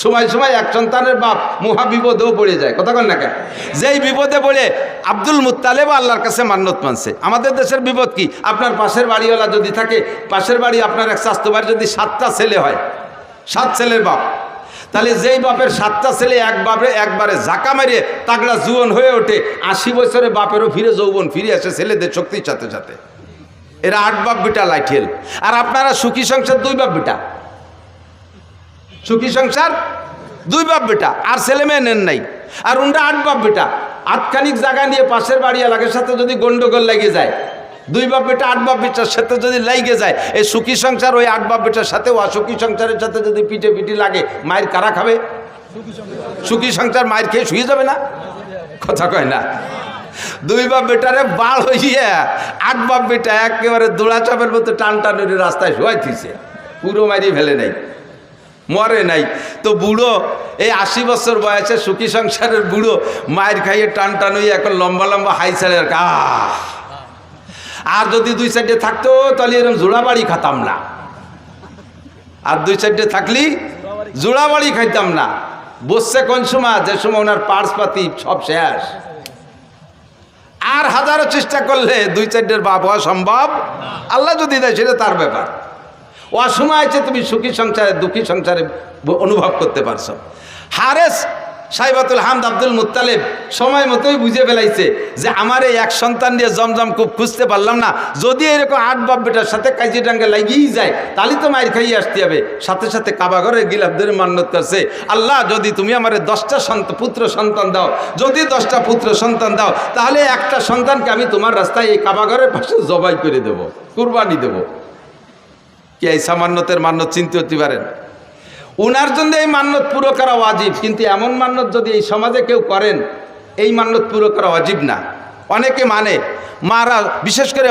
সময় সময় এক সন্তানের বাপ মহা বিপদেও পড়ে যায়। কথা বল না কেন? যেই বিপদে পড়ে আব্দুল মুত্তালিব আল্লাহর কাছে মান্নত মানছে। আমাদের দেশের বিপদ কি? আপনার পাশের বাড়িওয়ালা যদি থাকে, পাশের বাড়ি আপনার এক স্বাস্থ্য বাড়ি যদি 7টা ছেলে হয়, 7 ছেলের বাপ, তাহলে যেই বাপের 7টা ছেলে একবারে ঝাঁকা মারিয়ে তাগড়া জুয়ন হয়ে ওঠে, 80 বছরে বাপেরও ফিরে যৌবন ফিরে আসে ছেলেদের শক্তির সাথে সাথে। এরা 8 বাপ বেটা লাইঠেল। আর আপনারা সুখী সংসার 2 বাপ বেটা, সুখী সংসার 2 বাপ বেটা, আর ছেলে মেয়ে নেন নাই। আর উনটা 8 বাপ বেটা, 8খানিক জায়গা নিয়ে পাশের বাড়ি এলাকার সাথে যদি গন্ডগোল লেগে যায়, 2 বাপ বেটা 8 বাপ বেটার সাথে যদি লেগে যায়, এই সুখী সংসার ওই 8 বাপ বেটার সাথে অসুখী সংসারের সাথে যদি পিঠে পিঠে লাগে, মায়ের কারা খাবে? সুখী সংসার মায়ের খেয়ে শুয়ে যাবে না? কথা কয় না? দুই বাপ বেটারে বাল হইয়া 8 বাপ বেটা একেবারে দোড়া চাপের মতো টান টানুরি রাস্তায় শোয়াইতেছে, পুরো মারিয়ে ফেলে নাই, মরে নাই। তো বুড়ো এই 80 বছর বয়সে সুখী সংসারের বুড়ো মায়ের খাইয়ে টান টান হইয়া এখন লম্বা লম্বা হাই সারের আর যদি 2 সাইডে থাকতো তাহলে এরকম জোড়া বাড়ি খাতাম না, আর 2 সাইডে থাকলি জোড়া বাড়ি খাইতাম না। বসছে কোন সময়, যে সময় ওনার পার্স পাতি সব শেষ। আর হাজারো চেষ্টা করলে 2 সাইডের বাপ হওয়া সম্ভব, আল্লাহ যদি দেয় সেটা তার ব্যাপার। অসময় আছে তুমি সুখী সংসারে দুঃখী সংসারে অনুভব করতে পারছো। হারেস সাইবাতুল হামদ আব্দুল মুত্তালিব সময় মতোই বুঝে ফেলাইছে যে আমার এই এক সন্তান দিয়ে জমজম খুব খুঁজতে পারলাম না, যদি এরকম 8 বাপ বেটার সাথে কাইজি ডাঙ্গে লাগিয়েই যায় তাহলে তো মায়ের খাইয়ে আসতে হবে। সাথে সাথে কাবা ঘরে গিলাফ ধরে মান্নত করছে, আল্লাহ যদি তুমি আমার 10টা পুত্র সন্তান দাও, যদি 10টা পুত্র সন্তান দাও তাহলে একটা সন্তানকে আমি তোমার রাস্তায় এই কাবা ঘরের পাশে জবাই করে দেব, কুরবানি দেব। কি এই সামান্যতের মান্যত চিনতে হতে পারেন? উনার জন্য এই মান্যত পুরো করা ওয়াজিব, কিন্তু এমন মান্যত যদি এই সমাজে কেউ করেন এই মান্যত পুরো করা ওয়াজিব না। অনেকে মানে, মারা বিশেষ করে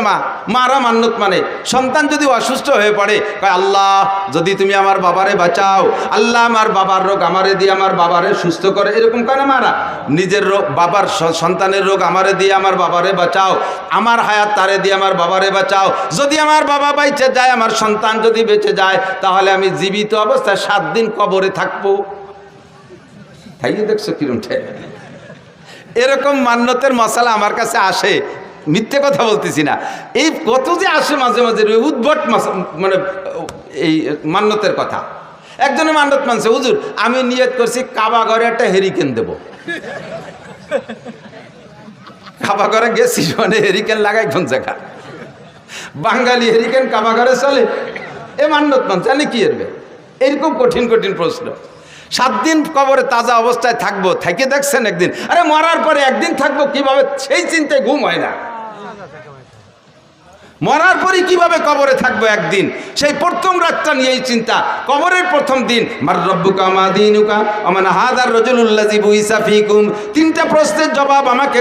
মারা মান্যত মানে সন্তান যদি অসুস্থ হয়ে পড়ে কয় আল্লাহ যদি তুমি আমার বাবারে বাঁচাও, আল্লাহ আমার বাবার রোগ আমারে দিয়ে আমার বাবারে সুস্থ করে, এরকম কেন মারা? নিজের রোগ বাবার সন্তানের রোগ আমারে দিয়ে আমার বাবারে বাঁচাও, আমার হায়াত তারে দিয়ে আমার বাবারে বাঁচাও, যদি আমার বাবা বেঁচে যায়, আমার সন্তান যদি বেঁচে যায় তাহলে আমি জীবিত অবস্থায় 7 দিন কবরে থাকবো। খাইয়ে দেখছো কিরম ঠেক? এরকম মান্যতের মশালা আমার কাছে আসে, মিথ্যে কথা বলতেছি না। এই কত যে আসে মাঝে মাঝে উদ্ভট মানে এই মান্যতের কথা। একজনের মান্যত মানছে, হুজুর আমি নিয়ত করছি কাবা ঘরে একটা হেরিকেন দেব। কাবা ঘরে গেছি মানে হেরিকেন লাগাই কোন জায়গা? বাঙালি হেরিকেন কাবা ঘরে চলে? এ মান্যত মানছে, জানি কি এরবে? এরকম কঠিন কঠিন প্রশ্ন। 7 দিন কবরে তাজা অবস্থায় থাকবো, থেকে দেখছেন একদিন? আরে মরার পরে একদিন থাকবো কিভাবে, সেই চিন্তায় ঘুম হয় না। মরার পরে কিভাবে কবরে থাকবো একদিন, সেই প্রথম রাতটা নিয়েই চিন্তা। কবরের প্রথম দিন মার রব্বুকা মা দীনুকা আমান হাদার রাজুলুল্লাযী বুইসা ফীকুম, 3টা প্রশ্নের জবাব আমাকে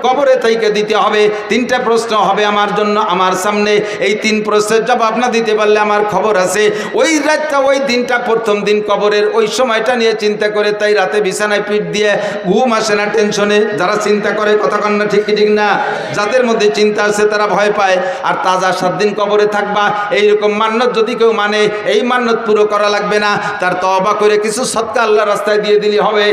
কবরে থেকে দিতে হবে। 3টা প্রশ্ন হবে আমার জন্য আমার সামনে, এই 3 প্রশ্নের জবাব না দিতে পারলে আমার খবর আছে। ওই রাতটা ওই দিনটা প্রথম দিন কবরের ওই সময়টা নিয়ে চিন্তা করে তাই রাতে বিছানায় পিঠ দিয়ে ঘুম আসে না টেনশনে। যারা চিন্তা করে কথা কন না, ঠিক ঠিক না? যাদের মধ্যে চিন্তা আছে তারা ভয় পায়। আর তাজা 7 দিন কবরে থাকবা, এইরকম মান্যত যদি কেউ মানে এই মান্যত পুরো করা লাগবে না, তার তওবা করে কিছু সদকা আল্লাহর রাস্তায় দিয়ে দিলে হবে।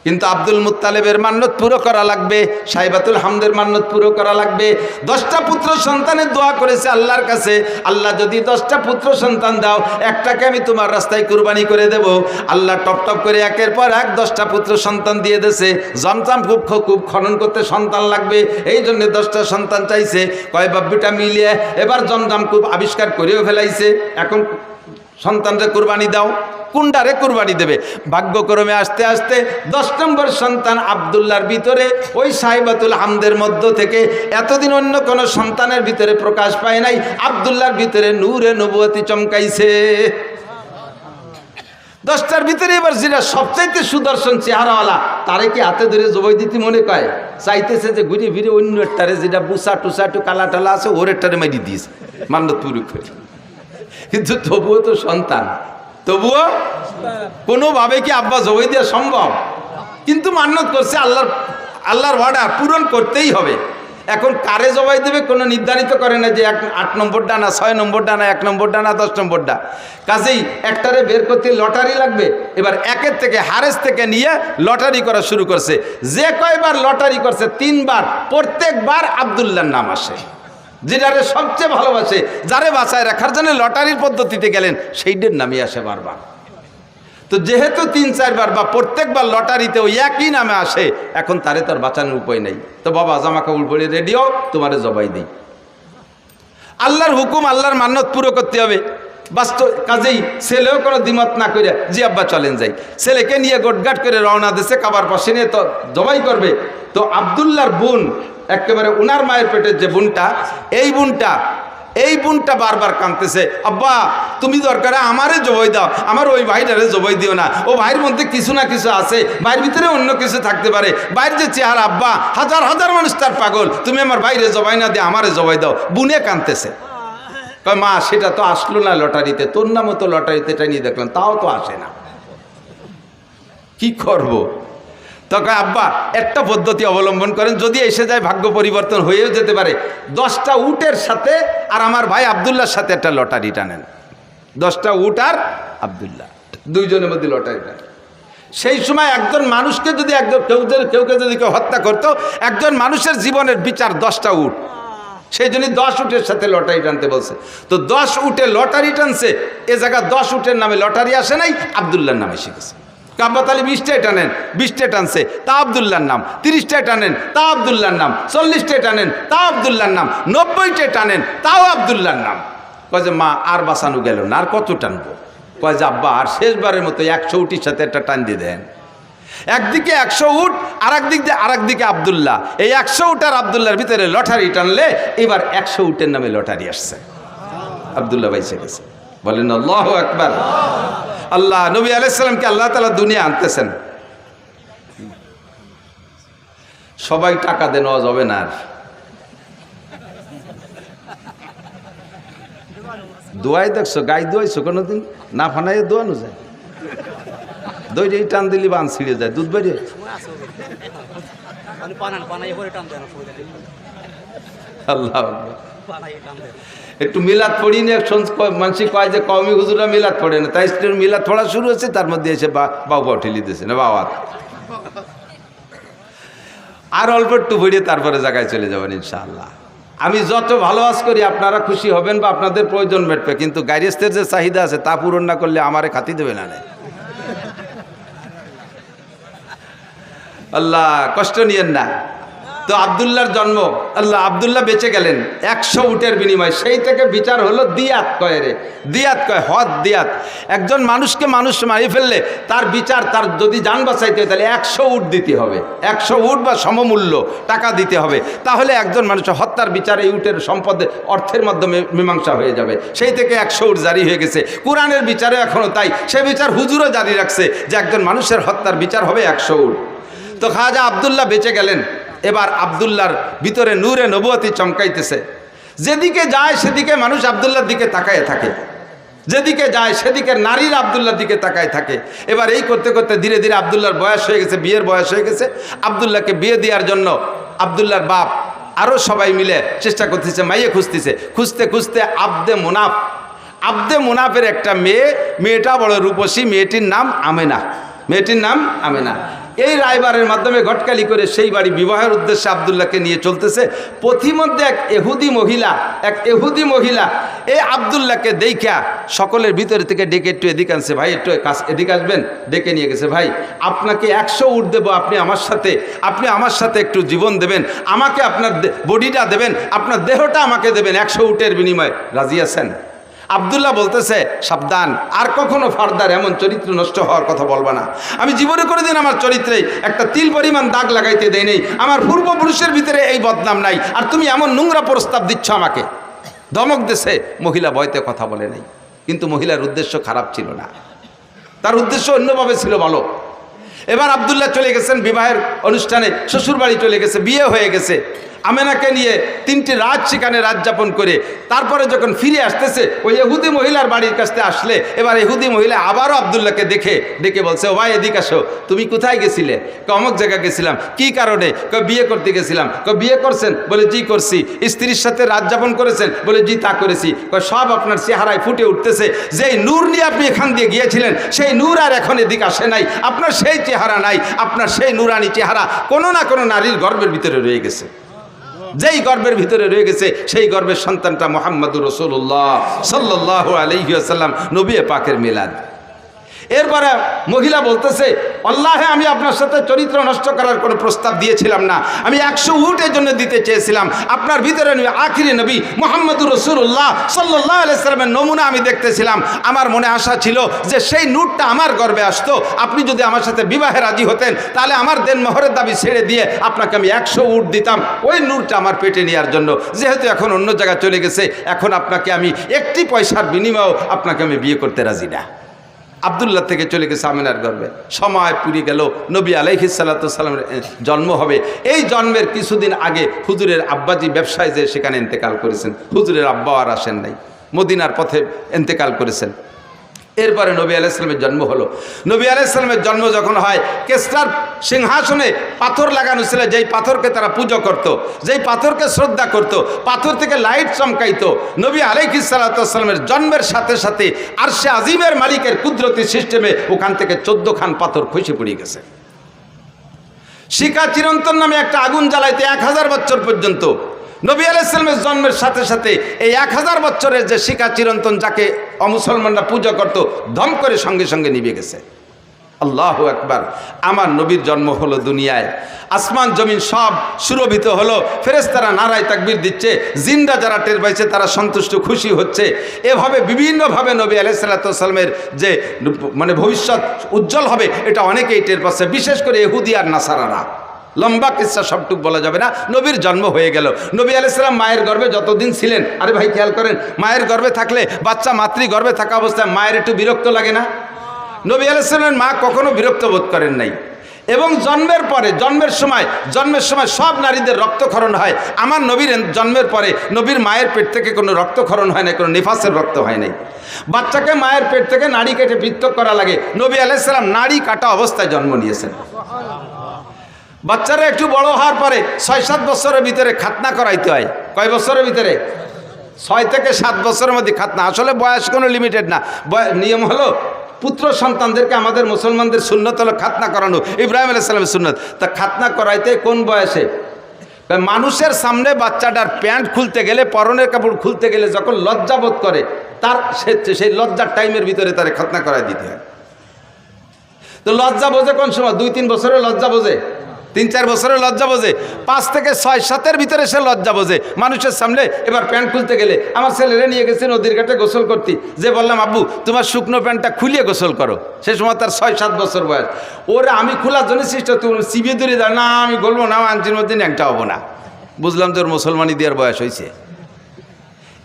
কিন্তু আব্দুল মুত্তালিবের মান্যত পুরো করা লাগবে, সাইবাতুল হামদের মান্যত পুরো করা লাগবে। 10টা পুত্র সন্তানের দোয়া করেছে আল্লাহর কাছে, আল্লাহ যদি 10টা পুত্র সন্তান দাও, একটাকে আমি তোমার রাস্তায় কুরবানি করে দেব। আল্লাহ টপ টপ করে একের পর এক 10টা পুত্র সন্তান দিয়ে দিয়েছে। জমজম খুব খনন করতে সন্তান লাগবে, এই জন্য 10টা সন্তান চাইছে। কয় বাব্বিটা মিলিয়ে এবার জমজম খুব আবিষ্কার করেও ফেলাইছে। এখন সন্তানরে কুরবানি দাও, কোনটারে কুরবানি দেবে? ভাগ্যক্রমে আস্তে আস্তে 10 নম্বর সন্তান আব্দুল্লাহর ভিতরে ওই সাইবাতুল হামদের মধ্য থেকে এতদিন অন্য কোনো সন্তানের ভিতরে প্রকাশ পায় নাই, আব্দুল্লাহর ভিতরে নূরে নবুয়তি চমকাইছে। 10টার ভিতরে এবার যেটা সবচাইতে সুদর্শন চেহারাওয়ালা তারে কি হাতে ধরে জবাই দিতে মনে কয়? চাইতেছে যে ঘুরে ফিরে অন্য একটারে যেটা বুসা টুসা একটু কালা টালা আছে ওর একটারে মারি দিয়েছে মান্যত পুরো করে। কিন্তু তবুও তো সন্তান, তবুও কোনোভাবে কি আব্বা জবাই দেওয়া সম্ভব? কিন্তু মান্যত করছে, আল্লাহর ওয়াদা পূরণ করতেই হবে। এখন কারে জবাই দেবে কোনো নির্ধারিত করে না যে 8 নম্বর ডানা, 6 নম্বর ডানা, 1 নম্বর ডানা, 10 নম্বর ডা। কাজেই একটারে বের করতে লটারি লাগবে। এবার একের থেকে হারেস থেকে নিয়ে লটারি করা শুরু করছে। যে কয়বার লটারি করছে 3 বার, প্রত্যেকবার আব্দুল্লাহর নাম আসে। যেটারে সবচেয়ে ভালোবাসে, যারে বাঁচায় রাখার জন্য লটারির পদ্ধতিতে গেলেন, সেইটার নামই আসে বারবার। তো যেহেতু 3-4 বার বা প্রত্যেকবার লটারিতে ওই একই নামে আসে, এখন তারে তার বাঁচানোর উপায় নেই। তো বাবা জামা কাপড় পরে রেডিও, তোমারে জবাই দিই। আল্লাহর হুকুম, আল্লাহর মান্যত পুরো করতে হবে। বাস্তব কাজেই ছেলেও কোনো দ্বিমত না করে জি আব্বা চলেন যাই, ছেলেকে নিয়ে গোটগাট করে রওনা দিছে, কাবার পাশে নিয়ে তো জবাই করবে। তো আব্দুল্লাহর বোন একেবারে উনার মায়ের পেটের যে বোনটা, এই এই বোনটা বারবার কাঁদতেছে, আব্বা তুমি দরকার আমারে জবাই দাও, আমার ওই ভাইটারে জবাই দিও না, ও ভাইয়ের মধ্যে কিছু না কিছু আছে, ভাইয়ের ভিতরে অন্য কিছু থাকতে পারে, বাইরের যে চেহারা আব্বা, হাজার হাজার মানুষ তার পাগল, তুমি আমার বাইরে জবাই না দিয়ে আমারে জবাই দাও। বুনে কাঁদতেছে, কয় মা সেটা তো আসলো না লটারিতে, তোর নামও তো লটারিতে এটা নিয়ে দেখলাম, তাও তো আসে না, কি করব? তখন আব্বা একটা পদ্ধতি অবলম্বন করেন, যদি এসে যায় ভাগ্য পরিবর্তন হয়েও যেতে পারে, 10টা উটের সাথে আর আমার ভাই আব্দুল্লাহর সাথে একটা লটারি টানেন, 10টা উট আর আব্দুল্লাহ দুইজনের মধ্যে লটারি টানেন। সেই সময় একজন মানুষকে যদি কেউকে যদি কেউ হত্যা করতো, একজন মানুষের জীবনের বিচার 10টা উট, সেই জন্য 10 উটের সাথে লটারি টানতে বলছে। তো 10 উটে লটারি টানছে, এ জায়গা 10 উটের নামে লটারি আসে নাই, আব্দুল্লাহর নামে শিখেছে। কাব্বা তাহলে 20টায় টানেন, 20টায় টানছে, তা আব্দুল্লাহর নাম, 30টায় টানেন, তা আব্দুল্লাহর নাম, 40টায় টানেন, তা আব্দুল্লাহর নাম, 90টায় টানেন, তাও আব্দুল্লাহর নাম। কয় যে মা আর বাঁচানো গেল না, আর কত টানবো? কয় যে আব্বা আর শেষবারের মতো 100 উটির সাথে একটা টান দিয়ে দেন। একদিকে 100 উট, আর একদিকে আব্দুল্লাহ, এই 100 উট আর আব্দুল্লাহর ভিতরে লটারি টানলে এবার 100 উটের নামে লটারি আসছে, আব্দুল্লাহ বাইসে গেছে। বলেন আল্লাহু আকবার। আল্লাহ নবী আলাইহিস সালামকে আল্লাহ তাআলা দুনিয়া আনতেছেন, সবাই টাকা দেন যাবে না, আর দোয়াই দেখছো, গাই দোয়াইছো কোনোদিন? না ফানাইয়ে দোয়ানো যায়, দই টান দিলি বান ছিঁড়ে যায়, দুধ বেরিয়ে। আল্লাহ একটু মিলাদ পড়ি না, মানুষ কয় যে কওমি হুজুরা মিলাদ পড়ে না, তাই মিলাদ পড়া শুরু হচ্ছে, তার মধ্যে এসে বাবা ঠেলি দিয়েছে না বাবা, আর অল্প একটু ভরিয়ে তারপরে জায়গায় চলে যাবেন ইনশাআল্লাহ। আমি যত ভালো আজ করি আপনারা খুশি হবেন বা আপনাদের প্রয়োজন মেটবে, কিন্তু গাইরেস্তের যে চাহিদা আছে তা পূরণ না করলে আমারে খাতি দেবে না। আল্লাহ কষ্ট নিয়েন না। তো আব্দুল্লাহর জন্ম, আল্লাহ আব্দুল্লাহ বেঁচে গেলেন 100 উটের বিনিময়ে। সেই থেকে বিচার হলো দিয়াত, কয় রে দিয়াত, কয় হদ দিয়াত। একজন মানুষকে মানুষ মারি ফেললে তার বিচার, তার যদি জান বাঁচাইতে হয় তাহলে 100 উট দিতে হবে, 100 উট বা সমমূল্য টাকা দিতে হবে, তাহলে একজন মানুষের হত্যার বিচার এই উটের সম্পদে অর্থের মাধ্যমে মীমাংসা হয়ে যাবে। সেই থেকে 100 উট জারি হয়ে গেছে। কোরআনের বিচারে এখনও তাই, সে বিচার হুজুরও জারি রাখছে যে একজন মানুষের হত্যার বিচার হবে 100 উট। তো খাজা আব্দুল্লাহ বেঁচে গেলেন। এবার আব্দুল্লাহর ভিতরে নূরে নবুয়তি চমকাইতেছে, যেদিকে যায় সেদিকে মানুষ আব্দুল্লাহর দিকে তাকায় থাকে, যেদিকে যায় সেদিকে নারীর আব্দুল্লাহর দিকে তাকায় থাকে। এবার এই করতে করতে ধীরে ধীরে আব্দুল্লাহর বয়স হয়ে গেছে, বিয়ের বয়স হয়ে গেছে। আব্দুল্লাহকে বিয়ে দেওয়ার জন্য আব্দুল্লাহর বাপ আরও সবাই মিলে চেষ্টা করতেছে, মাইয়ে খুঁজতেছে। খুঁজতে খুঁজতে আব্দে মুনাফের একটা মেয়েটা বড় রূপসী, মেয়েটির নাম আমেনা। এই রায়বারের মাধ্যমে ঘটকালি করে সেই বাড়ি বিবাহের উদ্দেশ্যে আব্দুল্লাহকে নিয়ে চলতেছে। পথিমধ্যে এক এহুদি মহিলা এই আব্দুল্লাহকে দেখা সকলের ভিতরে থেকে ডেকে একটু এদিকে আনছে, ভাই একটু এদিকে আসবেন, ডেকে নিয়ে গেছে। ভাই আপনাকে 100 উট দেবো, আপনি আমার সাথে একটু জীবন দেবেন, আমাকে আপনার বডিটা দেবেন, আপনার দেহটা আমাকে দেবেন, 100 উটের বিনিময়ে রাজি আছেন? আব্দুল্লাহ বলতেছে, সাবধান, আর কখনো ফার্দার এমন চরিত্র নষ্ট হওয়ার কথা বলবা না। আমি জীবনে কোনোদিন আমার চরিত্রে একটা তিল পরিমাণ দাগ লাগাইতে দেই নেই, আমার পূর্বপুরুষের ভিতরে এই বদনাম নাই, আর তুমি এমন নোংরা প্রস্তাব দিচ্ছ আমাকে। ধমক দেশে মহিলা ভয়তে কথা বলে নাই, কিন্তু মহিলার উদ্দেশ্য খারাপ ছিল না, তার উদ্দেশ্য অন্যভাবে ছিল ভালো। এবার আব্দুল্লাহ চলে গেছেন বিবাহের অনুষ্ঠানে, শ্বশুরবাড়ি চলে গেছে, বিয়ে হয়ে গেছে। আমেনাকে নিয়ে 3টি রাত সেখানে রাত যাপন করে তারপরে যখন ফিরে আসতেছে, ওই ইহুদি মহিলার বাড়ির কাছে আসলে এবার ইহুদি মহিলা আবারও আব্দুল্লাহকে ডেকে বলছে, ও ভাই এদিকে আসো, তুমি কোথায় গেছিলে? অমুক জায়গা গেছিলাম। কি কারণে? বিয়ে করতে গেছিলাম। বিয়ে করছেন? বলে জি করছি। স্ত্রীর সাথে রাত যাপন করেছেন? বলে জি তা করেছি। সব আপনার চেহারায় ফুটে উঠতেছে, যেই নূর নিয়ে আপনি এখান দিয়ে গিয়েছিলেন সেই নূর আর এখন এদিকে আসে নাই, আপনার সেই চেহারা নাই, আপনার সেই নূরানি চেহারা কোনো না কোনো নারীর গর্ভের ভিতরে রয়ে গেছে। যেই গর্বের ভিতরে রয়ে গেছে সেই গর্বের সন্তানটা মুহাম্মদুর রাসূলুল্লাহ সাল্লাল্লাহু আলাইহি ওয়াসাল্লাম, নবী পাকের মিলাদ। এরপরে মহিলা বলতেছে, আল্লাহে আমি আপনার সাথে চরিত্র নষ্ট করার কোনো প্রস্তাব দিয়েছিলাম না, আমি 100 উটের জন্য দিতে চেয়েছিলাম। আপনার ভিতরে আখিরি নবী মুহাম্মদুর রাসূলুল্লাহ সাল্লাল্লাহু আলাইহি সাল্লামের নমুনা আমি দেখতেছিলাম। আমার মনে আশা ছিল যে সেই নূরটা আমার গর্বে আসতো। আপনি যদি আমার সাথে বিবাহে রাজি হতেন তাহলে আমার দেন মোহরের দাবি ছেড়ে দিয়ে আপনাকে আমি 100 উট দিতাম, ওই নূরটা আমার পেটে নেওয়ার জন্য। যেহেতু এখন অন্য জায়গায় চলে গেছে, এখন আপনাকে আমি একটি পয়সার বিনিময়েও আপনাকে আমি বিয়ে করতে রাজি না। আব্দুল্লাহ থেকে চলে গেছে আমিনার গর্ভে। সময় পুরিয়ে গেল, নবী আলাইহিস সালাতু সালামের জন্ম হবে। এই জন্মের কিছুদিন আগে হুজুরের আব্বাজি ব্যবসায় যে সেখানে ইন্তেকাল করেছেন। হুজুরের আব্বা আর আসেন নাই, মদিনার পথে ইন্তেকাল করেছেন। এরপরে নবী আলাইহিস সালামের জন্ম হলো। নবী আলাইহিস সালামের জন্ম যখন হয়, কেসরার সিংহাসনে পাথর লাগানো ছিল, যেই পাথরকে তারা পুজো করত, যেই পাথরকে শ্রদ্ধা করত, পাথর থেকে লাইট চমকাইতো। নবী আলাইহিস সালাতু সালামের জন্মের সাথে সাথে আরশে আজিমের মালিকের কুদরতি সিস্টেমে ওখান থেকে 14 খান পাথর খসে পড়ে গেছে। শিখা চিরন্তন নামে একটা আগুন জ্বালাইতে 1000 বছর পর্যন্ত। নবী আলাইহিস সালামের জন্মের সাথে সাথে এই 1000 বছরের যে শিখা চিরন্তন, যাকে অমুসলমানরা পূজা করত, ধম করে সঙ্গে সঙ্গে নিভে গেছে। আল্লাহু আকবার। আমার নবীর জন্ম হলো দুনিয়ায়, আসমান জমিন সব সুরভিত হলো, ফেরেশতারা নারায় তাকবীর দিচ্ছে, জিন্দা যারা টের পাইছে তারা সন্তুষ্ট খুশি হচ্ছে। এভাবে বিভিন্নভাবে নবী আলাইহিস সালাতু সালামের যে মানে ভবিষ্যৎ উজ্জ্বল হবে এটা অনেকেই টের পাচ্ছে, বিশেষ করে ইহুদি আর নাসারারা। লম্বা কিসসা সবটুক বলা যাবে না। নবীর জন্ম হয়ে গেল। নবী আলাইহিস সালাম মায়ের গর্ভে যতদিন ছিলেন, আরে ভাই খেয়াল করেন, মায়ের গর্ভে থাকলে বাচ্চা মাতৃ গর্ভে থাকা অবস্থায় মায়ের একটু বিরক্ত লাগে না? নবী আলাইহিস সালামের মা কখনো বিরক্ত বোধ করেন নাই। এবং জন্মের পরে, জন্মের সময় সব নারীদের রক্তক্ষরণ হয়। আমার নবীর জন্মের পরে নবীর মায়ের পেট থেকে কোনো রক্তক্ষরণ হয় না, কোনো নিফাসের রক্ত হয় নাই। বাচ্চাকে মায়ের পেট থেকে নাড়ি কেটে পৃথক করা লাগে। নবী আলাইহিস সালাম নাড়ি কাটা অবস্থায় জন্ম নিয়েছেন। বাচ্চারা একটু বড় হওয়ার পরে 6-7 বছরের ভিতরে খাতনা করাইতে হয়। কয় বছরের ভিতরে? 6 থেকে 7 বছরের মধ্যে খাতনা। আসলে বয়স কোনো লিমিটেড না, নিয়ম হলো পুত্র সন্তানদেরকে আমাদের মুসলমানদের সুন্নত হলো খাতনা করানো, ইব্রাহিম আলাইহিস সালামের সুন্নত। তা খাতনা করাইতে কোন বয়সে? মানুষের সামনে বাচ্চাটার প্যান্ট খুলতে গেলে, পরনের কাপড় খুলতে গেলে যখন লজ্জা বোধ করে, তার সেই লজ্জার টাইমের ভিতরে তার খাতনা করাই দিতে হয়। তো লজ্জা বোঝে কোন সময়? 2-3 বছরের লজ্জা বোঝে, 3-4 বছরের লজ্জা বোঝে, 5 থেকে 6-7-এর ভিতরে সে লজ্জা বোঝে। মানুষের সামনে এবার প্যান্ট খুলতে গেলে, আমার ছেলেরা নিয়ে গেছে নদীর ঘাটে গোসল করতে, যে বললাম আব্বু তোমার শুকনো প্যান্টটা খুলিয়ে গোসল করো, সে সময় তার 6-7 বছর বয়স। ওরে আমি খোলার জন্য চেষ্টা, তুমি চিবিয়ে ধরে দেয়, না আমি বলবো না, আঞ্চির মধ্যে ন্যাংটা হবো না। বুঝলাম যে ওর মুসলমানি দেওয়ার বয়স হয়েছে।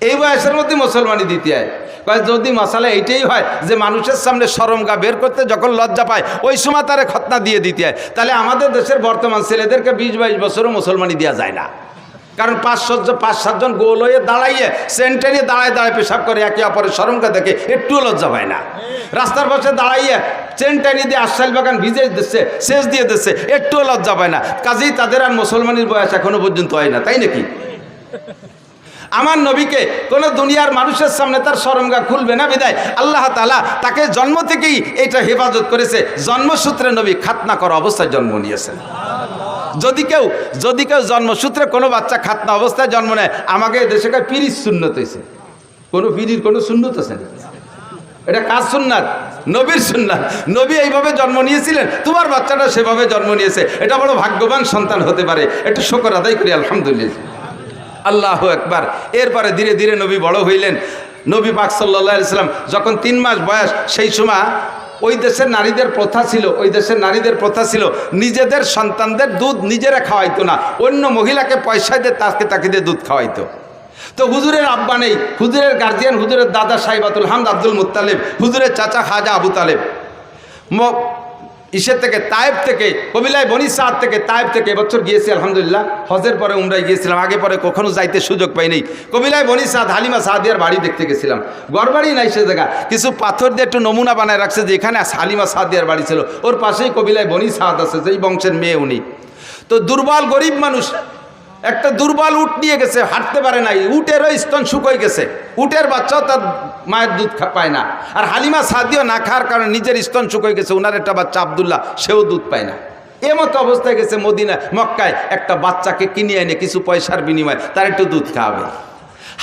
এই বয়সের মধ্যে মুসলমানি দিতে হয়। যদি মশালা এইটাই হয় যে মানুষের সামনে শরমগা বের করতে যখন লজ্জা পায়, ওই সময় তারে খতনা দিয়ে দিতে হয়, তাহলে আমাদের দেশের বর্তমান ছেলেদেরকে 20-22 বছরও মুসলমানি দেওয়া যায় না। কারণ 5-7 জন গোল হয়ে দাঁড়াইয়ে সেন্টারে দাঁড়ায় পেশাব করে, একে অপরের শরমগা দেখে একটুও লজ্জা পায় না। রাস্তার পাশে দাঁড়াইয়ে চেনটানি দিয়ে আশাইল বাগান ভিজে দিচ্ছে, সেচ দিয়ে দিচ্ছে, একটুও লজ্জা পায় না। কাজেই তাদের আর মুসলমানির বয়স এখনো পর্যন্ত হয় না, তাই নাকি? আমার নবীকে কোনো দুনিয়ার মানুষের সামনে তার শরমগা খুলবে না, বিদায় আল্লাহ তাআলা তাকে জন্ম থেকেই এটা হেফাজত করেছে। জন্মসূত্রে নবী খাতনা করা অবস্থায় জন্ম নিয়েছেন। যদি কেউ জন্মসূত্রে কোনো বাচ্চা খাতনা অবস্থায় জন্ম নেয়, আমাকে দেশে পিরির সুন্নত হয়েছে। কোনো পিরির কোনো সুন্নত আছে না, এটা কাজ সুন্নাত, নবীর সুন্নাত। নবী এইভাবে জন্ম নিয়েছিলেন, তোমার বাচ্চাটা সেভাবে জন্ম নিয়েছে। এটা বড় ভাগ্যবান সন্তান হতে পারে, একটু শুকর আদায় করি আলহামদুলিল্লাহ। আল্লাহু আকবার। এরপরে ধীরে ধীরে নবী বড় হইলেন। নবী পাক সাল্লাল্লাহু আলাইহি সাল্লাম যখন 3 মাস বয়স, সেই সময় ওই দেশের নারীদের প্রথা ছিল নিজেদের সন্তানদের দুধ নিজেরা খাওয়াইতো না, অন্য মহিলাকে পয়সা দিয়ে তাকে দিয়ে দুধ খাওয়াইতো। তো হুজুরের আব্বা নেই, হুজুরের গার্জিয়ান হুজুরের দাদা সাইবাতুল হামদ আব্দুল মুত্তালিব, হুজুরের চাচা খাজা আবু তালেব ইসের থেকে তায়েব থেকে, কবিলায় বনি সাদ থেকে, তায়েব থেকে এবছর গিয়েছি আলহামদুলিল্লাহ। হজের পরে উমরায় গিয়েছিলাম, আগে পরে কখনো যাইতে সুযোগ পাইনি। কবিলায় বনি সাদ হালিমা সাদিয়ার বাড়ি দেখতে গেছিলাম। ঘরবাড়ি নাই সে জায়গা, কিছু পাথর দিয়ে একটু নমুনা বানায় রাখছে যে এখানে হালিমা সাদিয়ার বাড়ি ছিল। ওর পাশেই কবিলায় বনি সাদ আছে, যেই বংশের মেয়ে উনি। তো দুর্বল গরিব মানুষ, একটা দুর্বল উট নিয়ে গেছে, হাঁটতে পারে নাই, উটেরও স্তন শুকোয় গেছে, উটের বাচ্চাও তার মায়ের দুধ পায় না। আর হালিমা সাদিও না খাওয়ার কারণে নিজের স্তন শুকোয় গেছে, ওনার একটা বাচ্চা আব্দুল্লাহ, সেও দুধ পায় না। এমতো অবস্থায় গেছে মক্কায় একটা বাচ্চাকে কিনে এনে কিছু পয়সার বিনিময়ে তার একটু দুধ খাওয়াবে।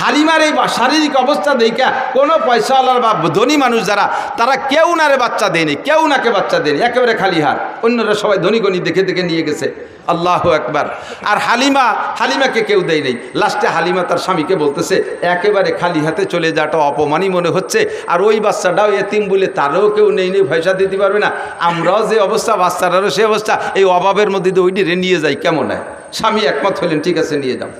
হালিমার এই শারীরিক অবস্থা দেখা কোনো পয়সাওয়ালার বা ধনী মানুষ যারা তারা কেউ নারে বাচ্চা দেয়নি, কেউ নাকে বাচ্চা দেয়নি, একেবারে খালি হাত। অন্যরা সবাই ধনী গণি দেখে দেখে নিয়ে গেছে। আল্লাহু আকবার। আর হালিমাকে কেউ দেয় নেই। লাস্টে হালিমা তার স্বামীকে বলতেছে একেবারে খালি হাতে চলে যাওয়াটা অপমানই মনে হচ্ছে, আর ওই বাচ্চাটাও এতিম বলে তারও কেউ নেই পয়সা দিতে পারবে না, আমরাও যে অবস্থা বাচ্চারারও সে অবস্থা, এই অভাবের মধ্যে দিয়ে ওইটি নিয়ে যাই কেমন হয়। স্বামী একমত হলেন, ঠিক আছে নিয়ে যাও,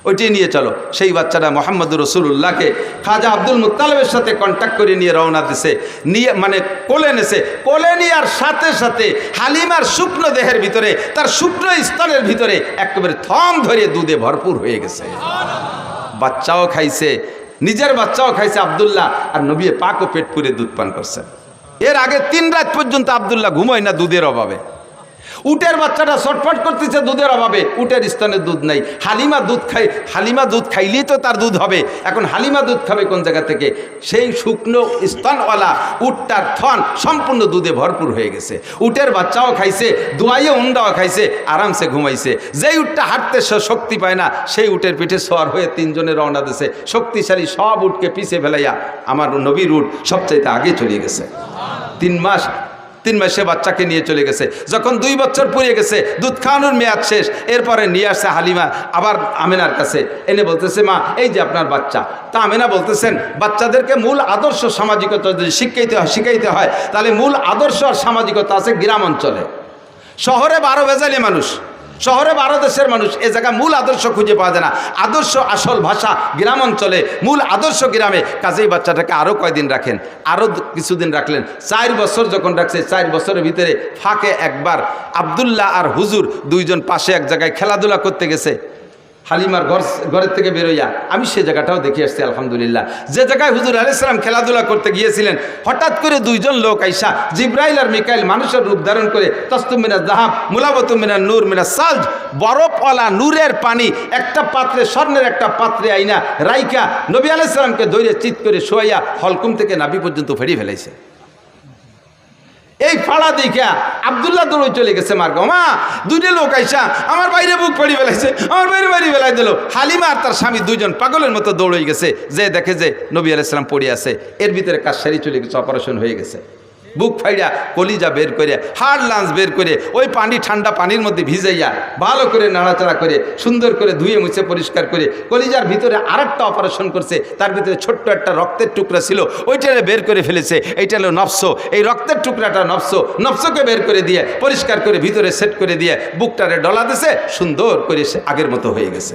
ওইটি নিয়ে চলো। সেই বাচ্চাটা মোহাম্মদুর রাসূলুল্লাহকে খাজা আব্দুল মুত্তালিবের সাথে কন্ট্যাক্ট করে নিয়ে রওনা দিছে, নিয়ে মানে কোলে নেছে। কোলে নেওয়ার সাথে সাথে হালিমার শুকনো দেহের ভিতরে, তার শুকনো স্তনের ভিতরে একেবারে থম ধরে দুধে ভরপুর হয়ে গেছে। বাচ্চাও খাইছে, নিজের বাচ্চাও খাইছে আব্দুল্লাহ, আর নবী পাকও পেট পুরে দুধ পান করছে। এর আগে 3 রাত পর্যন্ত আব্দুল্লাহ ঘুমোয় না দুধের অভাবে। উটের বাচ্চাটা ছটফট করতেছে দুধের অভাবে, উটের স্তনে দুধ নাই। হালিমা দুধ খায়, হালিমা দুধ খাইলেই তো তার দুধ হবে। এখন হালিমা দুধ খাবে কোন জায়গা থেকে? সেই শুকনো স্তনওয়ালা উটটার থন সম্পূর্ণ দুধে ভরপুর হয়ে গেছে। উটের বাচ্চাও খাইছে, দোয়াইয়ে উন্ডাও খাইছে, আরামসে ঘুমাইছে। যেই উটটা হাঁটতে শক্তি পায় না, সেই উটের পিঠে সওয়ার হয়ে 3 জনে রওনা দিছে। শক্তিশালী সব উটকে পিছে ফেলাইয়া আমার নবীর উট সবচাইতে আগে চলে গেছে। 3 মাসে বাচ্চাকে নিয়ে চলে গেছে। যখন 2 বছর পুড়ে গেছে, দুধ খাওয়ানোর মেয়াদ শেষ, এরপরে নিয়ে আসছে হালিমা আবার আমেনার কাছে, এনে বলতেছে মা এই যে আপনার বাচ্চা। তা আমেনা বলতেছেন বাচ্চাদেরকে মূল আদর্শ সামাজিকতা যদি শিখাইতে হয় তাহলে মূল আদর্শ আর সামাজিকতা আছে গ্রাম অঞ্চলে। শহরে 12 ভেজালি মানুষ, শহরে 12 দেশের মানুষ, এ জায়গা মূল আদর্শ খুঁজে পাওয়া যায় না। আদর্শ আসল ভাষা গ্রাম অঞ্চলে, মূল আদর্শ গ্রামে। কাজেই বাচ্চাটাকে আরও কয়দিন রাখেন, আরও কিছুদিন রাখলেন। 4 বছর যখন রাখছে, 4 বছরের ভিতরে ফাঁকে একবার আব্দুল্লাহ আর হুজুর 2 জন পাশে এক জায়গায় খেলাধুলা করতে গেছে। হালিমার ঘরের থেকে বেরোইয়া আমি সে জায়গাটাও দেখে আসছি আলহামদুলিল্লাহ। যে জায়গায় হুজুর আলাইহিস সালাম খেলাধুলা করতে গিয়েছিলেন, হঠাৎ করে 2 জন লোক আইসা, জিব্রাইল আর মিকাইল, মানুষের রূপ ধারণ করে তসতুম মিনাজ যাহাব মুলাবাতুম মিনান নূর মিনাস সালজ, বরফওয়ালা নূরের পানি একটা পাত্রে, স্বর্ণের একটা পাত্রে আইনা রাইকা নবী আলাইহিস সালামকে ধরে চিৎ করে শোয়াইয়া হলকুম থেকে নাভি পর্যন্ত ফেরিয়ে ফেলাইছে। এই ফাড়া দেখা আব্দুল্লাহ দৌড়ে চলে গেছে মার্গ। মা 2 লোক আইসা আমার বাইরে বুক পড়ি ফেলাইছে, আমার বাইরে ফেলাই দিল। হালিমা আর তার স্বামী 2 জন পাগলের মতো দৌড়ে গেছে, যে দেখে যে নবী আলাইহিস সালাম পড়ে আছে। এর ভিতরে কাজ সারি চলে গেছে, অপারেশন হয়ে গেছে। বুক ফাইড়া কলিজা বের করে, হাড় লাঞ্চ বের করে, ওই পানি ঠান্ডা পানির মধ্যে ভিজাইয়া ভালো করে নাড়াচাড়া করে সুন্দর করে ধুয়ে মুছে পরিষ্কার করে কলিজার ভিতরে আরেকটা অপারেশন করছে। তার ভিতরে ছোট্ট একটা রক্তের টুকরা ছিল, ওইটারে বের করে ফেলেছে। এইটা হলো নফস। এই রক্তের টুকরাটা নফসকে বের করে দিয়ে পরিষ্কার করে ভিতরে সেট করে দিয়ে বুকটারে ডলা দিছে, সুন্দর করে সে আগের মতো হয়ে গেছে।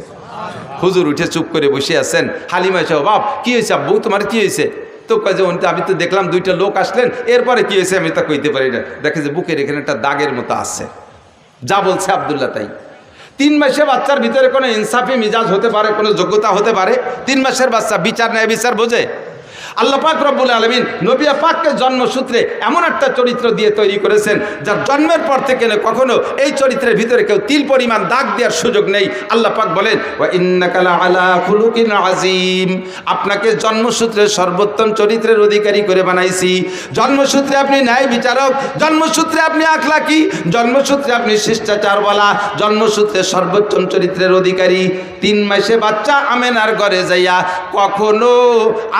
হুজুর উঠে চুপ করে বসে আছেন। হালিমা এসে বাপ কি হয়েছে আব্বু, তোমার কি হয়েছে? তো কয় যে আমি তো দেখলাম 2টা লোক আসলেন, এরপরে কি হয়েছে আমি তা কইতে পারি না। দেখে যে বুকের এখানে একটা দাগের মতো আছে। যা বলছে আব্দুল্লাহ তাই। 3 মাসের বাচ্চার ভিতরে কোনো ইনসাফি মিজাজ হতে পারে, কোনো যোগ্যতা হতে পারে? 3 মাসের বাচ্চা বিচার ন্যায় বিচার বোঝে? আল্লাহ পাক রব্বুল আলামিন নবী পাককে জন্মসূত্রে এমন একটা চরিত্র দিয়ে তৈরি করেছেন, যার জন্মের পর থেকে কখনো এই চরিত্রের ভিতরে কেউ তিল পরিমাণ দাগ দেওয়ার সুযোগ নেই। আল্লাহ পাক বলেন ওয়া ইন্নাকা লাআলা খুলুকিন আযীম, আপনাকে জন্মসূত্রে সর্বোত্তম চরিত্রের অধিকারী করে বানাইছি। জন্মসূত্রে আপনি ন্যায় বিচারক, জন্মসূত্রে আপনি আখলাকি, জন্মসূত্রে আপনি শিষ্টাচারওয়ালা, জন্মসূত্রে সর্বোত্তম চরিত্রের অধিকারী। 3 মাসে বাচ্চা আমেনার ঘরে যাইয়া কখনো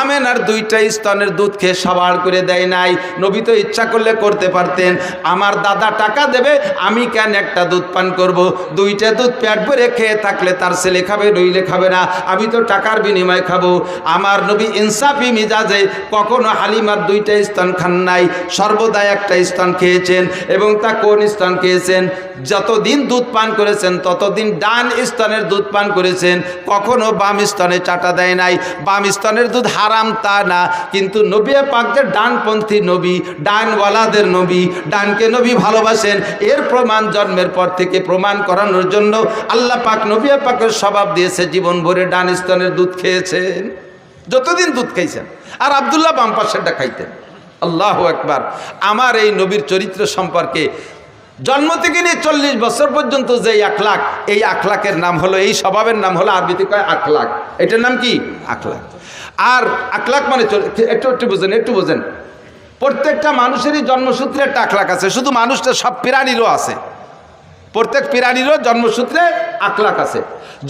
আমেনার 2টা স্তনের দুধ খেয়ে সাবাড় করে দেয় নাই। নবী তো ইচ্ছা করলে করতে পারতেন, আমার দাদা টাকা দেবে, আমি কেন একটা দুধ পান করব? 2টা দুধ পেট ভরে খেয়ে থাকলে তার ছেলে খাবে, নইলে খাবে না, আমি তো টাকার বিনিময়ে খাবো। আমার নবী ইনসাফি মিজাজে কখনো হালিমার 2টা স্তন খান নাই, সর্বদা একটা স্তন খেয়েছেন। এবং তা কোন স্তন খেয়েছেন? যতদিন দুধ পান করেছেন ততদিন ডান স্তনের দুধ পান করেছেন, কখনো বাম স্তনে চাটা দেয় নাই। বাম স্তনের দুধ হারাম তা না, কিন্তু নবী পাক যে ডানপন্থী নবী, ডানওয়ালাদের নবী, ডানকে নবী ভালোবাসেন, এর প্রমাণ জন্মের পর থেকে প্রমাণ করানোর জন্য আল্লাহ পাক নবী পাকের স্বভাব দিয়েছে, জীবন ভরে ডান স্তনের দুধ খেয়েছেন, যতদিন দুধ খাইছেন। আর আব্দুল্লাহ বাম পাশেরটা খাইতেন। আল্লাহু আকবার। আমার এই নবীর চরিত্র সম্পর্কে জন্ম থেকে নিয়ে 40 বছর পর্যন্ত যে আখলাক, এই আখলাকের নাম হলো, এই স্বভাবের নাম হলো, আরবিতে কয় আখলাক। এটার নাম কি? আখলাক। আর আখলাক মানে একটু বোঝেন, প্রত্যেকটা মানুষেরই জন্মসূত্রে একটা আখলাক আছে। শুধু মানুষটা, সব প্রাণীরও আছে। প্রত্যেক প্রাণীরও জন্মসূত্রে আখলাক আছে।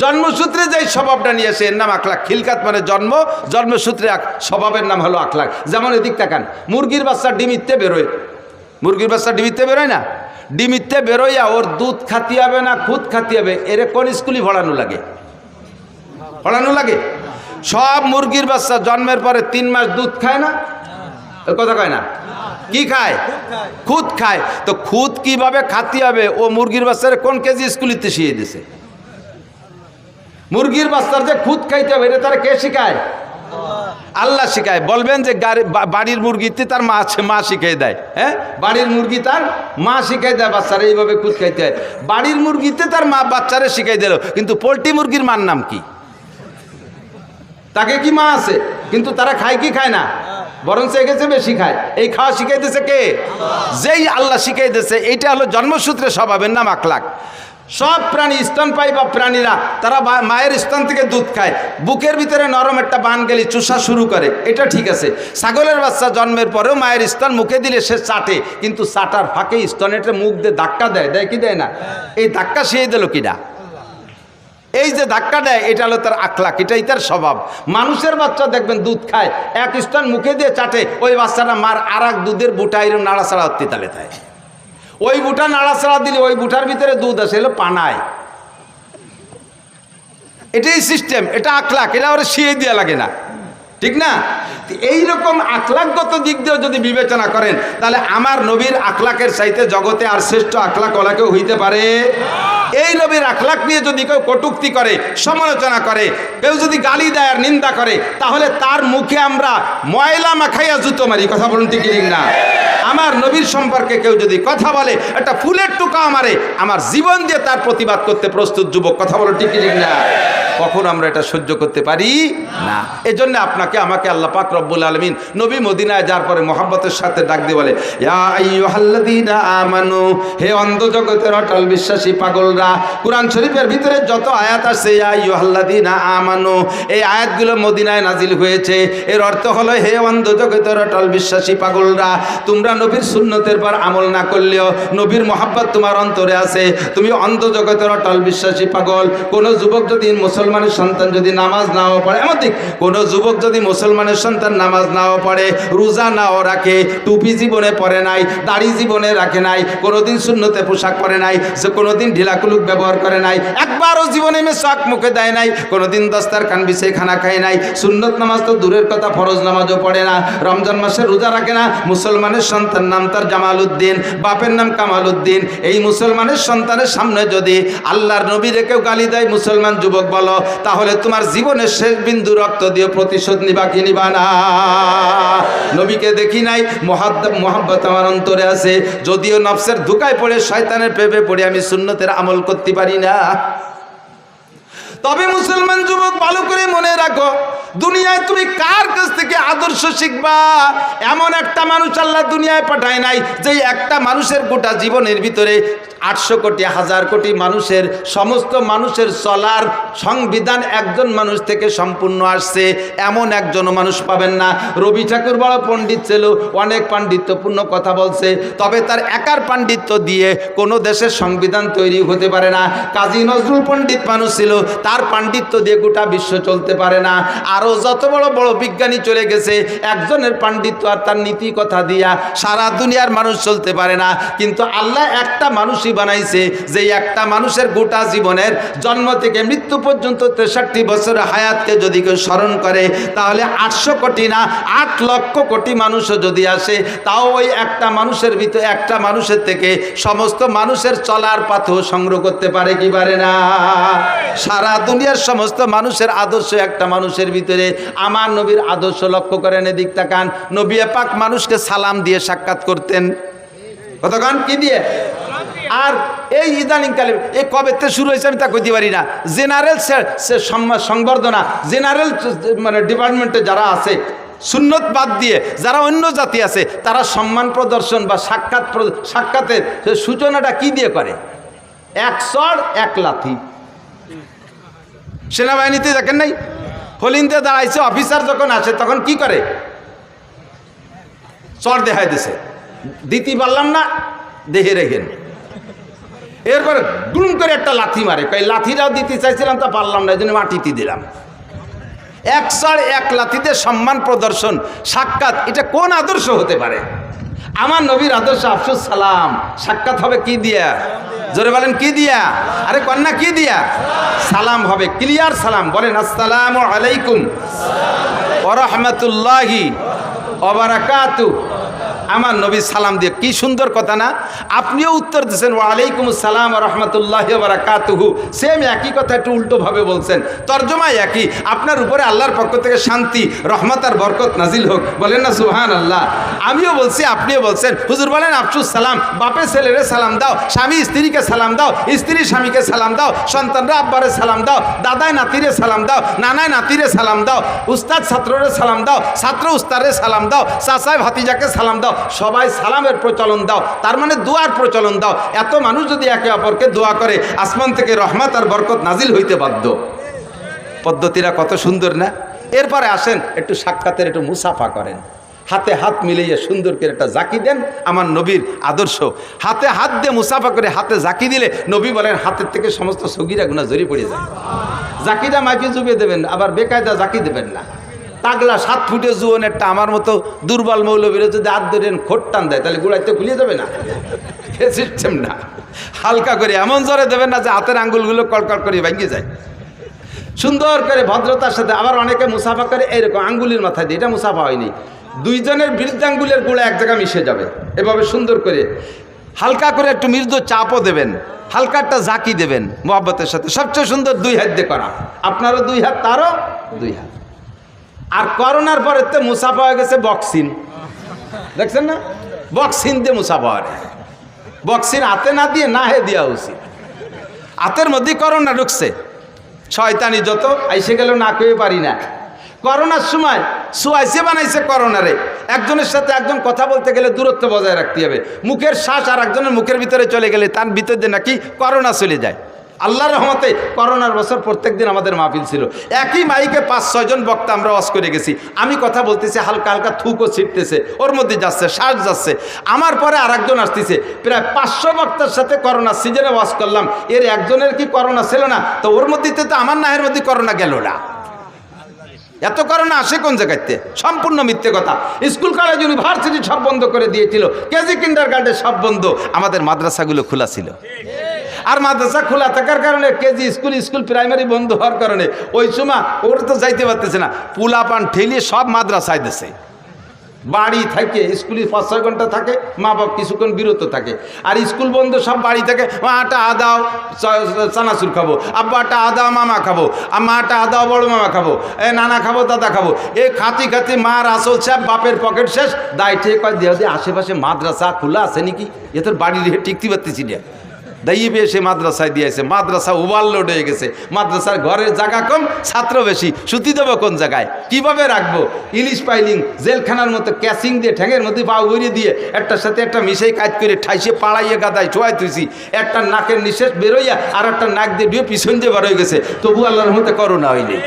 জন্মসূত্রে যেই স্বভাবটা নিয়ে আসে এর নাম আখলাক। খিলকাত মানে জন্ম, জন্মসূত্রে স্বভাবের নাম হলো আখলাক। যেমন এদিক তাকান, মুরগির বাচ্চা ডিমিতে বেরোয়, মুরগির বাচ্চা ডিমিতে বেরোয় না, ডিমিতে বেরোইয়া ওর দুধ খাতি হবে না খুদ খাতি হবে, এরে কোন স্কুলে পড়ানো লাগে? পড়ানো লাগে? সব মুরগির বাচ্চা জন্মের পরে 3 মাস দুধ খায় না? কথা কয় না? কি খায়? খুদ খায়। তো খুদ কিভাবে খাতি হবে ও মুরগির বাচ্চার কোন কেজি স্কুলিতে শিখিয়ে দিছে? মুরগির বাচ্চার যে খুদ খাইতে হবে এটা তারা কে শিখায়? আল্লাহ শিখায়। বলবেন যে বাড়ির মুরগিতে তার মা শিখিয়ে দেয়? হ্যাঁ, বাড়ির মুরগি তার মা শিখাই দেয় বাচ্চারা এইভাবে খুদ খাইতে হয়। বাড়ির মুরগিতে তার মা বাচ্চারা শিখাই দিল, কিন্তু পোলট্রি মুরগির মার নাম কি? তাকে কি মা আছে? কিন্তু তারা খায় কি খায় না? বরং সে গেছে বেশি খায়। এই খাওয়া শিখাইতেছে কে? যেই আল্লাহ শিখাইতেছে। এইটা হলো জন্মসূত্রে স্বভাবের নাম আখলাক। সব প্রাণী স্তনপায়ী বা প্রাণীরা তারা মায়ের স্তন থেকে দুধ খায়, বুকের ভিতরে নরম একটা বান গেলে চুষা শুরু করে, এটা ঠিক আছে। ছাগলের বাচ্চা জন্মের পরেও মায়ের স্তন মুখে দিলে সে চাটে, কিন্তু চাটার ফাঁকে স্তনেটা মুখ দিয়ে ধাক্কা দেয়, দেয় কি দেয় না? এই ধাক্কা শিয়ে দিল কিনা? এই যে ধাক্কা দেয় এটা হলো তার আখলাক, এটাই তার স্বভাব। মানুষের বাচ্চা দেখবেন দুধ খায়, এক স্তন মুখে দিয়ে চাটে, ওই বাচ্চাটা মার আর এক দুধের বুটা এরকম নাড়াচাড়া হতে তালে তাই। ওই বুটা নাড়াচাড়া দিলে ওই বুটার ভিতরে দুধ আসে, এলো পানায়। এটাই সিস্টেম, এটা আখলাক, এটা ওরা শিয়ে দেওয়া লাগে না, ঠিক না? এইরকম আখলাকগত দিক দিয়েও যদি বিবেচনা করেন তাহলে আমার নবীর আখলাকের চাইতে জগতে আর শ্রেষ্ঠ আখলাক ওলা কেউ হইতে পারে? এই নবীর আখলাক নিয়ে যদি কেউ কটূক্তি করে, সমালোচনা করে, কেউ যদি গালি দেয় আর নিন্দা করে, তাহলে তার মুখে আমরা ময়লা মাখাইয়া জুতো মারি। কথা বলুন ঠিক না? আমার নবীর সম্পর্কে কেউ যদি কথা বলে, একটা ফুলের টুকা মারে, আমার জীবন দিয়ে তার প্রতিবাদ করতে প্রস্তুত যুবক। কথা বলুন ঠিক না? কখন আমরা এটা সহ্য করতে পারি না। এজন্য আপনাকে আমাকে আল্লাহ পাক রব্বুল আলামিন নবী মদিনায় যাওয়ার পরে মহব্বতের সাথে ডাক দিয়ে বলে, ইয়া আইয়ুহাল্লাযীনা আমানু, হে অন্ধ জগতের অটল বিশ্বাসী পাগলরা। কুরআন শরীফের ভিতরে যত আয়াত আছে ইয়া আইয়ুহাল্লাযীনা আমানু, এই আয়াতগুলো মদিনায় নাজিল হয়েছে। এর অর্থ হলো, হে অন্ধ জগতের অটল বিশ্বাসী পাগলরা, তোমরা নবীর সুন্নতের পর আমল না করলেও নবীর মহব্বত তোমার অন্তরে আছে। তুমি অন্ধ জগতের অটল বিশ্বাসী পাগল। কোন যুবক যদি মুসলমানের সন্তান যদি নামাজ নাও পড়ে, এমনকি কোনো যুবক যদি মুসলমানের সন্তান নামাজ নাও পড়ে, রোজা নাও রাখে, টুপি জীবনে পরে নাই, দাড়ি জীবনে রাখে নাই, কোনোদিন সুন্নতে পোশাক পরে নাই, সে কোনোদিন ঢিলাকুলুক ব্যবহার করে নাই, একবারও জীবনে মেশাক মুখে দেয় নাই, কোনোদিন দস্তারখান বিছিয়ে খানা খায় নাই, সুন্নত নামাজ তো দূরের কথা ফরজ নামাজও পড়ে না, রমজান মাসে রোজা রাখে না, মুসলমানের সন্তান নাম তার জামাল উদ্দিন, বাপের নাম কামাল উদ্দিন। এই মুসলমানের সন্তানের সামনে যদি আল্লাহর নবীরে কেউ গালি দেয়, মুসলমান যুবক বলো, তাহলে তোমার জীবনের শেষ বিন্দু রক্ত দিয়ে প্রতিশোধ নিবা কি নিবা না? নবীকে দেখি নাই, মোহাব্বত আমার অন্তরে আছে, যদিও নফসের ধোঁকায় পড়ে শয়তানের প্রেমে পড়ে আমি সুন্নতের আমল করতে পারি না। তবে মুসলমান যুবক ভালো করে মনে রাখো, দুনিয়ায় তুমি কার কাছ থেকে আদর্শ শিখবা? এমন একটা মানুষ আল্লাহ দুনিয়ায় পাঠায় নাই যে একটা মানুষের গোটা জীবনের ভিতরে 800 কোটি 1000 কোটি মানুষের সমস্ত মানুষের চলার সংবিধান একজন মানুষ থেকে সম্পূর্ণ আসছে, এমন একজন মানুষ পাবেন না। রবি ঠাকুর বড় পণ্ডিত ছিল, অনেক পাণ্ডিত্যপূর্ণ কথা বলছে, তবে তার একার পাণ্ডিত্য দিয়ে কোনো দেশের সংবিধান তৈরি হতে পারে না। কাজী নজরুল পণ্ডিত মানুষ ছিল, তার পাণ্ডিত্য দিয়ে গোটা বিশ্ব চলতে পারে না। আরও যত বড় বড় বিজ্ঞানী চলে গেছে, একজনের পাণ্ডিত্য আর তার নীতি কথা দিয়া সারা দুনিয়ার মানুষ চলতে পারে না। কিন্তু আল্লাহ একটা মানুষই বানাইছে, যে একটা মানুষের গোটা জীবনের জন্ম থেকে মৃত্যু পর্যন্ত 63 বছর হায়াতকে যদি কেউ স্মরণ করে, তাহলে 800 কোটি না 8 লক্ষ কোটি মানুষও যদি আসে, তাও ওই একটা মানুষের ভিতরে, একটা মানুষের থেকে সমস্ত মানুষের চলার পাথও সংগ্রহ করতে পারে কি পারে না? সারা দুনিয়ার সমস্ত মানুষের আদর্শ একটা মানুষের ভিতরে। আমার নবীর আদর্শ লক্ষ্য করেন, এদিক তাকান। নবী পাক মানুষকে সালাম দিয়ে সাক্ষাৎ করতেন। কতক্ষণ কি দিয়ে? আর এই ইদানিংকালে এই কবেতে শুরু হয়েছে আমি তা কইতে পারি না। জেনারেল সংবর্ধনা, জেনারেল মানে ডিপার্টমেন্টে যারা আছে, সুন্নত বাদ দিয়ে যারা অন্য জাতি আছে, তারা সম্মান প্রদর্শন বা সাক্ষাতের সূচনাটা কি দিয়ে করে? 1 চড় 1 লাথি। সেনাবাহিনীতে দেখেন নাই, হলিন্দে দাঁড়াইছে, অফিসার যখন আসে তখন কি করে? চড় দেখাই দিছে, দিতে পারলাম না, দেখে রেখেন। এরপরে গুম করে একটা লাথি মারে, কই লাথিটাও দিতে চাইছিলাম তা পারলাম না, এই জন্য মাটিতে দিলাম। এক সার এক লাথিতে সম্মান প্রদর্শন, সাক্ষাৎ, এটা কোন আদর্শ হতে পারে? আমার নবীর আদর্শ আফসুস সালাম, সাক্ষাৎ হবে কি দিয়া? জোরে বলেন কি দিয়া? আরে কন্যা কি দিয়া? সালাম হবে, ক্লিয়ার সালাম। বলেন আসসালামু আলাইকুম ওয়া রাহমাতুল্লাহি ওয়া বারাকাতুহু। আমার নবী সালাম দিয়ে, কি সুন্দর কথা না? আপনিও উত্তর দিচ্ছেন ওয়া আলাইকুম আসসালাম ওয়া রাহমাতুল্লাহি ওয়া বারাকাতুহু, সেম একই কথা, একটু উল্টোভাবে বলছেন, তর্জমা একই। আপনার উপরে আল্লাহর পক্ষ থেকে শান্তি, রহমত আর বরকত নাজিল হোক। বলেন না সুবহানাল্লাহ? আমিও বলছি, আপনিও বলছেন। হুজুর বলেন আফসুস সালাম, বাপে ছেলেরে সালাম দাও, স্বামী স্ত্রীকে সালাম দাও, স্ত্রী স্বামীকে সালাম দাও, সন্তানরা আব্বারে সালাম দাও, দাদায় নাতিরে সালাম দাও, নানায় নাতিরে সালাম দাও, উস্তাদ ছাত্ররে সালাম দাও, ছাত্র উস্তাদরে সালাম দাও, চাচায় ভাতিজাকে সালাম দাও, সবাই সালামের প্রচলন দাও, তার মানে দোয়ার প্রচলন দাও। এত মানুষ যদি একে অপরকে দোয়া করে, আসমান থেকে রহমত আর বরকত নাজিল হইতে বাধ্য। পদ্ধতিরা কত সুন্দর না? এরপরে আসেন একটু সাক্ষাতের একটু মুসাফা করেন, হাতে হাত মিলিয়ে সুন্দর করে একটা জাকি দেন। আমার নবীর আদর্শ, হাতে হাত দিয়ে মুসাফা করে হাতে জাকি দিলে নবী বলেন হাতের থেকে সমস্ত সগীরা গুনাহ ঝরে পড়ে যায়। জাকিটা মাইকে জুবিয়ে দেবেন, আবার বেকায়দা জাকি দেবেন না। তাগলা 7 ফুটে জুয়ন একটা আমার মতো দুর্বল মৌলবীরা যদি হাত ধরেন খোট টান দেয়, তাহলে গুড়াইতে খুলিয়ে যাবে না, সিস্টেম না। হালকা করে এমন জোরে দেবেন না যে হাতের আঙ্গুলগুলো কড়কড় করে ভেঙে যায়। সুন্দর করে ভদ্রতার সাথে। আবার অনেকে মুসাফা করে এইরকম আঙ্গুলির মাথায় দিয়ে, এটা মুসাফা হয়নি। দুইজনের বৃদ্ধাঙ্গুলের গুঁড়া এক জায়গায় মিশে যাবে, এভাবে সুন্দর করে হালকা করে একটু মৃদু চাপও দেবেন, হালকা একটা জাকি দেবেন মোহাব্বতের সাথে। সবচেয়ে সুন্দর 2 হাত দিয়ে করা, আপনারও 2 হাত, তারও 2 হাত। আর করোনার পরে তো মুসাফা হয়ে গেছে বক্সিন, দেখছেন না? বক্সিন দিয়ে মুসাফা হয়। বক্সিন হাতে না দিয়ে না হে দেওয়া উচিত। হাতের মধ্যেই করোনা ঢুকছে, শয়তানি যত আইসে গেল না কয়ে পারি না। করোনার সময় সুয়াইসে বানাইছে করোনারে, একজনের সাথে একজন কথা বলতে গেলে দূরত্ব বজায় রাখতে হবে। মুখের শ্বাস আর একজনের মুখের ভিতরে চলে গেলে তার ভিতর দিয়ে নাকি করোনা চলে যায়। আল্লাহর রহমতে করোনার বছর প্রত্যেক দিন আমাদের মাহফিল ছিল, একই মাইকে 5-6 জন বক্তা আমরা ওয়াজ করে গেছি। আমি কথা বলতেছি, হালকা হালকা থুকও ছিটতেছে, ওর মধ্যে যাচ্ছে, শ্বাস যাচ্ছে। আমার পরে আর একজন আসতেছে, প্রায় 500 বক্তার সাথে করোনা সিজনে ওয়াজ করলাম, এর একজনের কি করোনা ছিল না? তো ওর মধ্যে তো আমার নাহের মধ্যে করোনা গেল না। এত করোনা আসে কোন জায়গাতে? সম্পূর্ণ মিথ্যে কথা। স্কুল কলেজ ইউনিভার্সিটি সব বন্ধ করে দিয়েছিল, কেজি কিন্ডারগার্টেন সব বন্ধ, আমাদের মাদ্রাসাগুলো খোলা ছিল। আর মাদ্রাসা খোলা থাকার কারণে কেজি স্কুল প্রাইমারি বন্ধ হওয়ার কারণে ওই সময় ওরা তো যাইতে পারতেছে না, পোলাপান ঠেলিয়ে সব মাদ্রাসায় দিছে। বাড়ি থাকে স্কুলে 5-6 ঘন্টা থাকে, মা বাপ কিছুক্ষণ বিরত থাকে। আর স্কুল বন্ধ, সব বাড়ি থেকে, মা আটা আদাও চানাচুর খাবো, আব্বা আটা আদাও মামা খাবো, আম্মা আটা আদাও বড় মামা খাবো, নানা খাবো দাদা খাবো। এই খাতি খাতি মার আসল সাহেব, বাপের পকেট শেষ, দায় ঠিক কয় দেহ দিয়ে আশেপাশে মাদ্রাসা খোলা আছে নাকি, এ তোর বাড়ি রেখে টিকতে পারতেছি না। দাইয়ে পেয়ে সে মাদ্রাসায় দিয়েছে, মাদ্রাসা ওভারলোড হয়ে গেছে, মাদ্রাসার ঘরের জায়গা কম, ছাত্র বেশি, সুতি দেবো কোন জায়গায়, কিভাবে রাখবো? ইলিশ পাইলিং জেলখানার মতো ক্যাসিং দিয়ে ঠ্যাঙের মধ্যে পা উড়িয়ে দিয়ে একটার সাথে একটা মিশাই কাজ করে ঠাইসে পাড়াইয়ে গাদায় ছোঁয়াই তুইছি, একটা নাকের নিঃশ্বাস বেরোইয়া আর একটা নাক দিয়ে ডুয়ে পিছন দিয়ে বার হয়ে গেছে, তবু আল্লাহর মধ্যে করোনা হয়নি।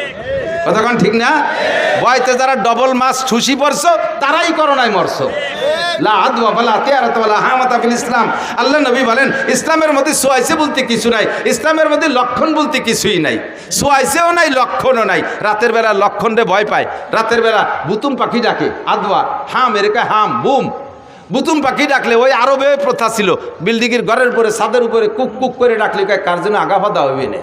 কতক্ষণ ঠিক না? বয়তে যারা ডবল মাছ ঠুসি পড়ছো তারাই করোনায় মরছো। ইসলাম, আল্লাহ নবী বলেন ইসলামের মধ্যে সোয়াইসে বলতে কিছু নাই, ইসলামের মধ্যে লক্ষণ বলতে কিছুই নাই, সোয়াইসেও নাই লক্ষণও নাই। রাতের বেলা লক্ষণ রে ভয় পায়, রাতের বেলা বুতুম পাখি ডাকে, আদওয়া হাম এরকা হাম বুম, বুতুম পাখি ডাকলে ওই আরবে প্রথা ছিল, বিল্ডিংয়ের ঘরের উপরে ছাদের উপরে কুক কুক করে ডাকলে কার জন্য আগা ফাদা হইবে না,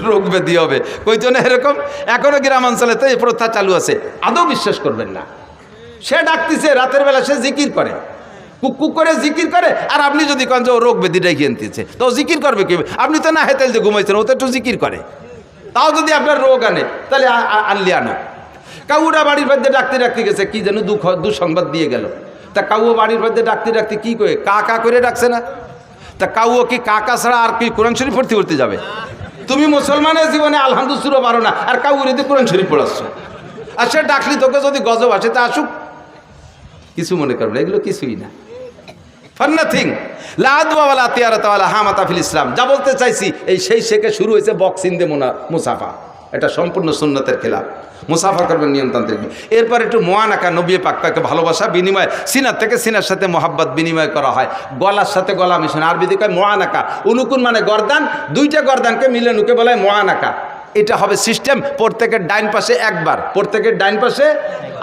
রোগ ব্যাধি হবে, কইতো না এরকম। এখনো গ্রামাঞ্চলে তো এই প্রথা চালু আছে, আদৌ বিশ্বাস করবেন না। সে ডাকতেছে রাতের বেলা, সে জিকির করে, কুক কুক করে জিকির করে। আর আপনি যদি কন যে ও রোগ ব্যাধি ডাকি আনতেছে, তো জিকির করবে কি? আপনি তো না হেতেল যে ঘুমাইছেন, ও তো একটু জিকির করে। তাও যদি আপনার রোগ আনে তাহলে আনলি আনো। কাউরা বাড়ির মধ্যে ডাকতে ডাকতে গেছে, কি যেন দুঃসংবাদ দিয়ে গেল। তা কাউও বাড়ির মধ্যে ডাকতে ডাকতে কি করে কা কা করে ডাকছে না? তা কাউও কি কাকা ছাড়া আর কি কোরআন শরীফ পড়তে পড়তে যাবে? তুমি মুসলমানের জীবনে আলহামদুলিল্লাহ পারো না, আর কাউরিতে কোরআন শরীফ পড়াচ্ছ। আর সে ডাকলি তোকে যদি গজব আসে তা আসুক, কিছু মনে করবে, এগুলো কিছুই না। ইসলাম যা বলতে চাইছি, এই সেই শেখে শুরু হয়েছে বক্সিং দে মুসাফা, এটা সম্পূর্ণ সুন্নতের খেলাফ। মুসাফা করবেন নিয়মতান্ত্রিক। এরপর একটু মোয়ানাকা, নবী পাককে ভালোবাসা বিনিময়, সিনার থেকে সিনার সাথে মোহাব্বত বিনিময় করা হয়, গলার সাথে গলা মিশন, আরবিতে কয় মোয়ানাকা। উনুকুন মানে গর্দান, দুইটা গর্দানকে মিলে নুকে বলা হয় মোয়ানাকা। এটা হবে সিস্টেম, প্রত্যেকের ডাইন পাশে একবার, প্রত্যেকের ডাইন পাশে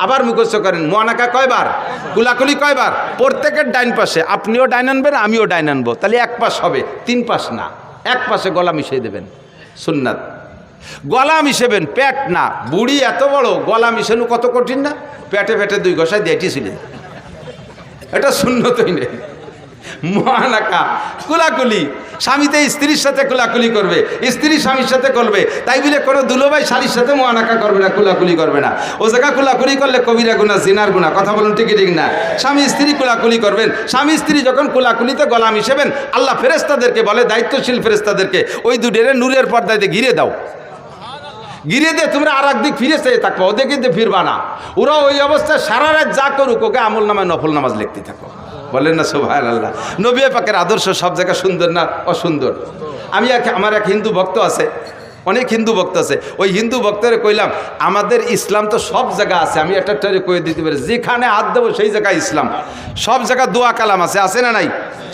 আবার মুখস্থ করেন। মোয়ানাকা কয়বার, কুলাকুলি কয়বার, প্রত্যেকের ডাইন পাশে। আপনিও ডাইন আনবেন, আমিও ডাইন আনবো, তাহলে এক পাশ হবে, তিন পাশ না, এক পাশে গলা মিশিয়ে দেবেন, সুন্নাত। গলা মিশেবেন, পেট না। বুড়ি এত বড়, গলা মিশানো কত কঠিন না? পেটে পেটে দুই ঘষায় দিয়েছিলেন, এটা সুন্নতই নেই। মোয়ানাকা কুলাকুলি, স্বামীতে স্ত্রীর সাথে কুলাকুলি করবে, স্ত্রী স্বামীর সাথে করবে, তাই বলে কোনো দুলোভাই শালীর সাথে মোয়ানাকা করবে না, কুলাকুলি করবে না। ও জায়গা কুলাকুলি করলে কবিরা গুনাহ, জিনার গুনাহ। কথা বলুন ঠিক ঠিক না? স্বামী স্ত্রী কুলাকুলি করবেন, স্বামী স্ত্রী যখন কুলাকুলিতে গলা মিশেবেন, আল্লাহ ফেরেশতাদেরকে বলে, দায়িত্বশীল ফেরেশতাদেরকে, ওই দুডেরে নূরের পর্দায় ঘিরে দাও, ঘিরে দিয়ে তোমরা আর একদিক ফিরে চেয়ে থাকবো, ওদেরকে দিয়ে ফিরবা না। ওরা ওই অবস্থায় সারা রাত যা করুক, ওকে আমল নামায় নফল নামাজ লিখতে থাকো। বলেন না সুবহানাল্লাহ? নবী পাকের আদর্শ সব জায়গায় সুন্দর না অসুন্দর? আমার এক হিন্দু ভক্ত আছে, অনেক হিন্দু ভক্ত আছে, ওই হিন্দু ভক্তরে কইলাম আমাদের ইসলাম তো সব জায়গা আছে, আমি একটা কয়ে দিতে পারি, যেখানে হাত দেবো সেই জায়গায় ইসলাম। সব জায়গায় দোয়া কালাম আছে, আছে না নাই?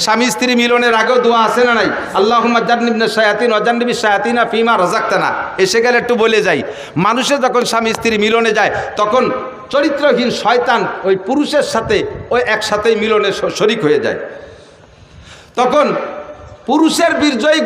স্বামী স্ত্রী মিলনের আগেও দোয়া আছে না নাই? আল্লাহুম্মা জান্নিবনা শায়াতিন ওয়া জান্নিবিশ শায়াতিনা ফীমা রাযাকতানা। এসে গেলে একটু বলে যাই, মানুষের যখন স্বামী স্ত্রী মিলনে যায়, তখন চরিত্রহীন শয়তান ওই পুরুষের সাথে ওই একসাথেই মিলনে শরিক হয়ে যায়। তখন পুরুষের বীর্যই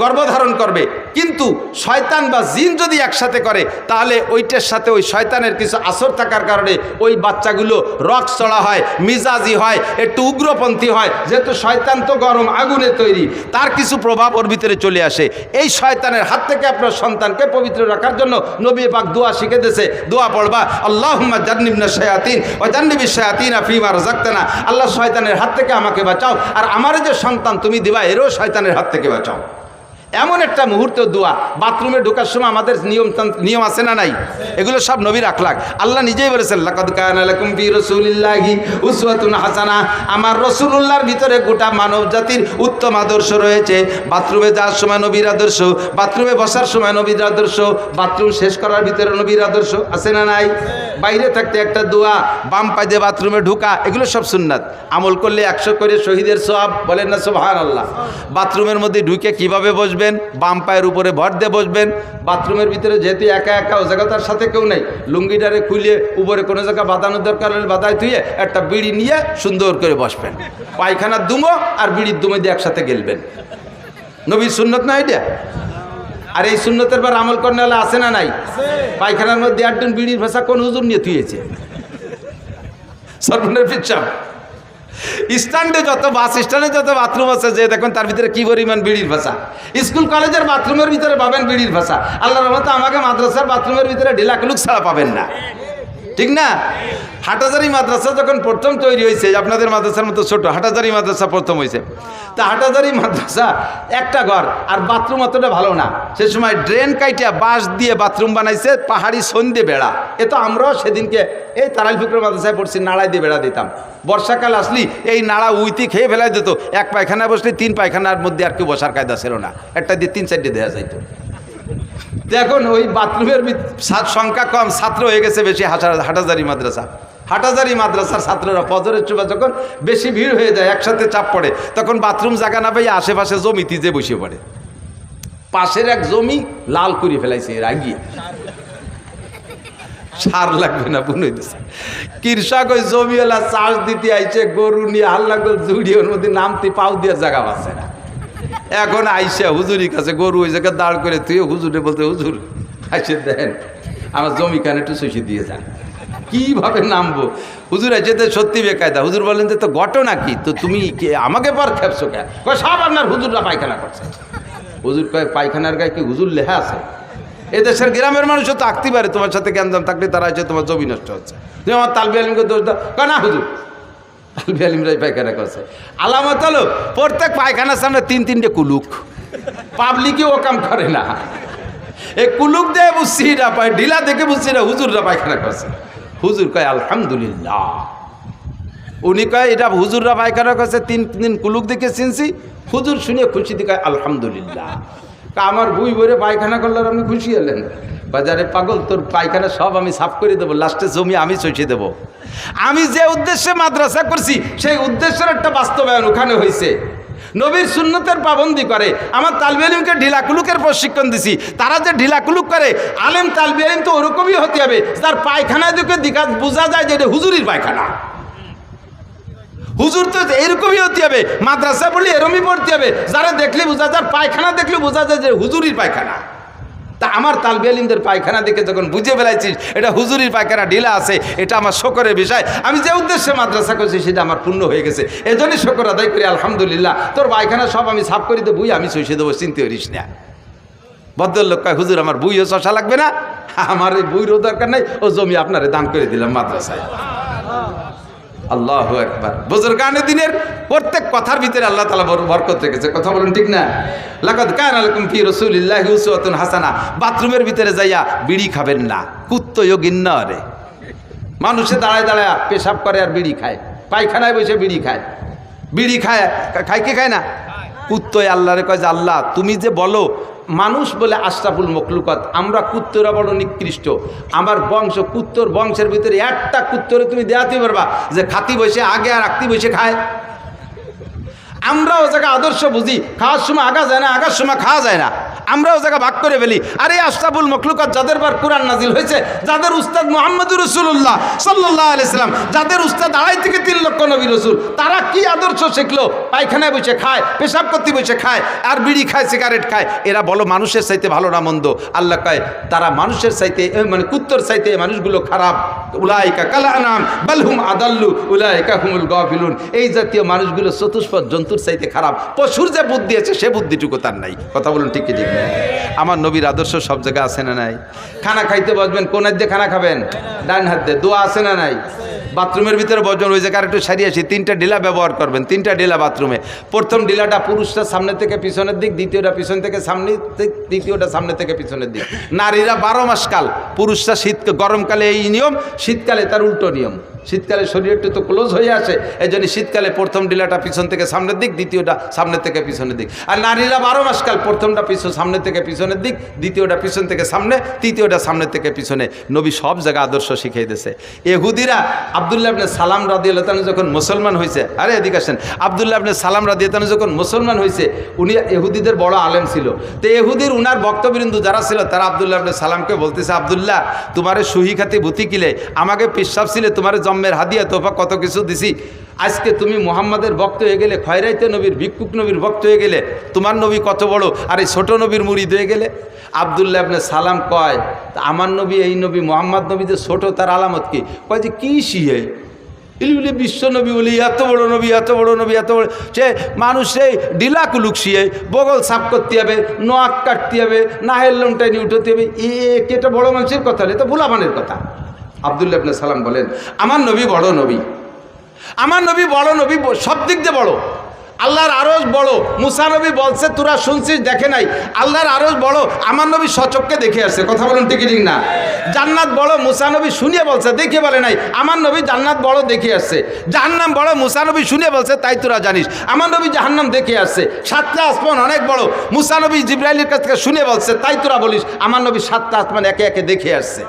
গর্ভধারণ করবে, কিন্তু শয়তান বা জিন যদি একসাথে করে, তাহলে ওইটার সাথে ওই শয়তানের কিছু আসর থাকার কারণে ওই বাচ্চাগুলো রক চড়া হয়, মিজাজি হয়, একটু উগ্রপন্থী হয়। যেহেতু শয়তান তো গরম আগুনে তৈরি, তার কিছু প্রভাব ওর ভিতরে চলে আসে। এই শয়তানের হাত থেকে আপনার সন্তানকে পবিত্র রাখার জন্য নবী পাক দোয়া শিখে দিয়েছে। দোয়া পড়বা, আল্লাহুম্মা জান্নিবনা শায়াতিন ওয়া জান্নিবিশ শায়াতিনা ফীমা রাযাকতানা। আল্লাহ শয়তানের হাত থেকে আমাকে বাঁচাও, আর আমার যে সন্তান তুমি দিবা, এরও শয়তানের হাত থেকে বাঁচাও। এমন একটা মুহূর্ত দোয়া। বাথরুমে ঢোকার সময় আমাদের নিয়ম আছে না নাই? এগুলো সব নবীর আখলাক। আল্লাহ নিজেই বলেছেন, লাকাদ কানা লাকুম ফি রাসূলিল্লাহি উসওয়াতুন হাসানাহ। আমার রাসূলুল্লাহর ভিতরে গোটা মানব জাতির উত্তম আদর্শ রয়েছে। বাথরুমে যাওয়ার সময় নবীর আদর্শ, বাথরুমে বসার সময় নবীর আদর্শ, বাথরুম শেষ করার ভিতরে নবীর আদর্শ, আছে না নাই? বাইরে থাকতে একটা দোয়া, বাম পায়ে দিয়ে বাথরুমে ঢোকা, এগুলো সব সুন্নাত। আমল করলে 100 করে শহীদের সওয়াব। বলেন না সুবহানাল্লাহ? বাথরুমের মধ্যে ঢুকে কিভাবে বসবেন? বাম পায়ের উপরে ভর দিয়ে বসবেন। বাথরুমের ভিতরে যেহেতু একা একা, ও জায়গা তার সাথে কেউ নেই, লুঙ্গিটারে খুলে উপরে কোনো জায়গা বাঁধানোর দরকার হলে বাঁধায় ধুয়ে একটা বিড়ি নিয়ে সুন্দর করে বসবেন। পায়খানার দুমো আর বিড়ির দুমো দিয়ে একসাথে গেলবেন। নবীর সুন্নত না এটা? আর এই সুন্নতের পর আমল করতে হলে আছে না নাই? পায়খানার মধ্যে একজন বিড়ির ভাষা কোন হুজুর নিয়ে থুয়েছে? সর্বনের পিছাম স্ট্যান্ডে যত, বাস স্ট্যান্ডে যত বাথরুম আছে, যে দেখুন তার ভিতরে কি পরিমাণ বিড়ির ভাষা। স্কুল কলেজের বাথরুমের ভিতরে পাবেন বিড়ির ভাষা। আল্লাহর রহমতে আমাকে মাদ্রাসার বাথরুমের ভিতরে ঢিলাকুলুক ছাড়া পাবেন না, ঠিক না? হাটহাজারী মাদ্রাসা যখন প্রথম তৈরি হয়েছে, আপনাদের মাদ্রাসার মতো ছোট, হাটহাজারী মাদ্রাসা প্রথম হয়েছে। তা হাটহাজারী মাদ্রাসা একটা ঘর, আর বাথরুম অতটা ভালো না। সে সময় ড্রেন কাইটা বাঁশ দিয়ে বাথরুম বানাইছে, পাহাড়ি সন্ধে বেড়া। এ তো আমরাও সেদিনকে এই তারাইল ফিকর মাদ্রাসায় পড়ছি, নাড়াই দিয়ে বেড়া দিতাম। বর্ষাকাল আসলি এই নাড়া উইতি খেয়ে ফেলাই দিত। এক পায়খানায় বসলে 3 পায়খানার মধ্যে আর কেউ বসার কায়দা ছিল না, একটা দিয়ে 3-4টে দেওয়া যাইতো। এখন ওই বাথরুমের সংখ্যা কম, ছাত্র হয়ে গেছে বেশি। হাটহাজারী মাদ্রাসা, হাটহাজারী মাদ্রাসার ছাত্ররা ফজরের সময় যখন বেশি ভিড় হয়ে যায়, একসাথে চাপ পড়ে, তখন বাথরুম জায়গা না পাই আশেপাশে জমিতে যে বসে পড়ে। পাশের এক জমি লাল করে ফেলাইছে রাগিয়ে, সার লাগবে না বুনে দিছে। কৃষক ওই জমিওয়ালা চাষ দিতে আইছে, গরু নিয়ে হাল্লা করে জুড়িয়ে ওর মধ্যে নামতে পাও দিয়ে জায়গা পাচ্ছে না। এখন আইসা হুজুরের কাছে গরু ওই জায়গায় দাঁড় করে তুই হুজুরে বলতে, হুজুর আইসে দেন আমার জমি কানে একটু চষে দিয়ে যান। কিভাবে নামবো? হুজুর আছে তো সত্যি বেকায়দা। হুজুর বলেন যে তো ঘটনা কি, তো তুমি আমাকে পর খেপছো কে? কয় সব আপনার হুজুররা পায়খানা করছে। হুজুর কয় পায়খানার গায়ে কি হুজুর লেখা আছে? এদেশের গ্রামের মানুষও তো আঁকতে পারে, তোমার সাথে জ্ঞানদাম থাকলে তারা আছে তোমার জমি নষ্ট হচ্ছে, তুমি আমার তালবি আলিমকে দোষ দাও। কয় না হুজুর, তালবি আলিমরাই পায়খানা করছে। আলামত হলো প্রত্যেক পায়খানার সামনে 3-3টে কুলুক। পাবলিকে ও কাম করে না, এই কুলুক দিয়ে বুঝছি না, পায় ঢিলা দেখে বুঝছি না হুজুররা পায়খানা করছে। হুজুর কয় আলহামদুলিল্লাহ। উনি কয় এটা হুজুররা পায়খানা করছে, 3 দিন কুলুক দেখে চিনছি। হুজুর শুনে খুশি দিকে আলহামদুলিল্লাহ। আমার বুই ভরে পায়খানা করলে আপনি খুশি হলেন? বাজারে পাগল, তোর পায়খানা সব আমি সাফ করে দেবো, লাস্টে জমি আমি চষে দেবো। আমি যে উদ্দেশ্যে মাদ্রাসা করছি সেই উদ্দেশ্যের একটা বাস্তবায়ন ওখানে হয়েছে। নবীর সুন্নতের পাবন্দি করে। আমার তালবে ইলমকে ঢিলাকুলুকের প্রশিক্ষণ দিছি, তারা যে ঢিলাকুলুক করে আলেম তালবে ইলম তো ওরকমই হতে হবে যার পায়খানা দিকে দিকা বোঝা যায় যে এটা হুজুরির পায়খানা। হুজুর তো এরকমই হতে হবে, মাদ্রাসা বললে এরমই পড়তে হবে যারা দেখলে বোঝা যায়, পায়খানা দেখলে বোঝা যায় যে হুজুরির পায়খানা। তা আমার তালবে ইলমদের পায়খানা দেখে যখন বুঝে ফেলাইছিস এটা হুজুরির পায়খানা ঢিলা আছে, এটা আমার শকরের বিষয়। আমি যে উদ্দেশ্যে মাদ্রাসা করছি সেটা আমার পূর্ণ হয়ে গেছে, এজন্যই শকর আদায় করি আলহামদুলিল্লাহ। তোর পায়খানা সব আমি সাফ করে দেবো, আমি চষে দেবো, চিনতে করিস না। ভদ্রলোক কয় হুজুর আমার বইও চষা লাগবে না, আমার এই বইরও দরকার নাই, ও জমি আপনারে দান করে দিলাম মাদ্রাসায়। আল্লাহু আকবার। বুজুর্গানে দিনের প্রত্যেক কথার ভিতরে আল্লাহ তাআলা বরকত রেখেছে, কথা বলেন ঠিক না? লাকাদ কানা লাকুম ফি রাসূলিল্লাহি উসওয়াতুন হাসানা। বাথরুমের ভিতরে যাইয়া বিড়ি খাবেন না, কুত্তয়ও গিন্না রে। মানুষে দাঁড়ায় দাঁড়ায় পেশাব করে আর বিড়ি খায়, পায়খানায় বসে বিড়ি খায়, বিড়ি খায়, খায় কি খায় না? কুত্তয় আল্লাহরে কয় যে আল্লাহ তুমি যে বলো মানুষ বলে আশরাফুল মখলুকাত, আমরা কুত্তরা বড় নিকৃষ্ট, আমার বংশ কুত্তর বংশের ভিতরে একটা কুত্তরে তুমি দেখাতে পারবা যে খাতি বসে আগে আর আঁকতি বসে খায়? আমরাও জায়গা আদর্শ বুঝি, খাওয়ার সময় আগা যায় না, আগার সময় খাওয়া যায় না, আমরাও জায়গা ভাগ করে ফেলি। আর এই আশরাফুল মখলুকাত যাদের বার কোরআন নাজিল হয়েছে, যাদের উস্তাদ মুহাম্মদুর রাসূলুল্লাহ সাল্লাল্লাহু আলাইহি সাল্লাম, যাদের উস্তাদ 2.5 থেকে 3 লক্ষ নবী রাসূল, তারা কি আদর্শ শিখলো? পায়খানায় বসে খায়, পেশাব করতে বসে খায়, আর বিড়ি খায়, সিগারেট খায়। এরা বলো মানুষের চাইতে ভালো না মন্দ? আল্লাহ কয় তারা মানুষের চাইতে, মানে কুত্তর চাইতে মানুষগুলো খারাপ। উলাইকা কাল আনাম বাল হুম আদাল্লু উলাইকা হুমুল গাফিলুন। এই জাতীয় মানুষগুলো চতুষ্পদ জন্তুর চাইতে খারাপ। পশুর যে বুদ্ধি আছে সে বুদ্ধিটুকু তার নাই। কথা বলুন ঠিক কি ঠিক না? আমার নবীর আদর্শ সব জায়গায় আছে না নাই? খানা খাইতে বসবেন কোন হাত দিয়ে খানা খাবেন? ডান হাত দিয়ে। দোয়া আছে না নাই? বাথরুমের ভিতরে বসবেন, ওই জায়গায় একটু সারিয়ে আসি, 3টা ডিলা ব্যবহার করবেন, 3টা ডিলা বাথরুমে। প্রথম ডিলাটা পুরুষরা সামনে থেকে পিছনের দিক, দ্বিতীয়টা পিছন থেকে সামনে দিক, তৃতীয়টা সামনে থেকে পিছনের দিক। নারীরা 12 মাস কাল, পুরুষরা গরমকালে এই নিয়ম, শীতকালে তার উল্টো নিয়ম। শীতকালে শরীর একটু তো ক্লোজ হয়ে আসে, এই জন্য শীতকালে প্রথম ডিলাটা পিছন থেকে সামনের দিক, দ্বিতীয়টা সামনে থেকে পিছনের দিক। আর নারীরা 12 মাস কাল, প্রথমটা সামনে থেকে পিছনের দিক, দ্বিতীয়টা পিছন থেকে সামনে, তৃতীয়টা সামনে থেকে পিছনে। নবী সব জায়গায় আদর্শ শিখিয়ে দিয়েছে। ইহুদিরা আব্দুল্লাহ ইবনে সালাম রাদিয়াল্লাহু তাআলা যখন মুসলমান হয়েছে, আরে এদিকে আসেন, আব্দুল্লাহ ইবনে সালাম রাদিয়াল্লাহু তাআলা যখন মুসলমান হয়েছে, উনি ইহুদিদের বড় আলেম ছিল। তো ইহুদির উনার বক্তবৃন্দ যারা ছিল তারা আব্দুল্লাহ ইবনে সালামকে বলতেছে, আব্দুল্লাহ তোমারে সহি খাতি ভূতি কিলে, আমাকে পিসাব ছিলে, তোমারে জন্মের হাদিয়া তোফা কত কিছু দিছি, আজকে তুমি মুহাম্মাদের ভক্ত হয়ে গেলে, খয়রাইতে নবীর ভিক্ষুক নবীর ভক্ত হয়ে গেলে, তোমার নবী কত বড়, আর এই ছোট নবীর মুরিদ হয়ে গেলে। আব্দুল্লাহ ইবনে সালাম কয় আমার নবী, এই নবী মুহাম্মদ নবী যে ছোট তার আলামত কি? কয় যে কি শিয়ে বলে বিশ্ব নবী বলি, এত বড় নবী, এত বড় নবী, এত বড়, সে মানুষ সেই ডিলা কুলুক শিয়ে বগল সাফ করতে হবে, নোয়াক কাটতে হবে, নাহের লোনটাই নিয়ে উঠতে হবে, এটা বড় মানুষের কথা, এটা ভোলামানের কথা। আব্দুল্লাহ ইবনে সালাম বলেন আমার নবী বড় নবী, আমার নবী বড় নবী, সব দিক দিয়ে বড়। আল্লাহর আরশ বড়, মুসা নবী বলছে তোরা শুনছিস দেখে নাই, আল্লাহর আরশ বড়, আমার নবী সচক্ষে দেখে আসছে। কথা বলুন ঠিক ঠিক না? জান্নাত বড়, মুসা নবী শুনিয়ে বলছে, দেখে বলে নাই, আমার নবী জান্নাত বড় দেখে আসছে। জাহান্নাম বড়, মুসা নবী শুনিয়ে বলছে, তাই তোরা জানিস, আমার নবী জাহান্নাম দেখে আসছে। 7টা আসমান অনেক বড়, মুসা নবী জিবরাইলের কাছ থেকে শুনে বলছে, তাই তোরা বলিস, আমার নবী 7টা আসমান একে একে দেখে আসছে।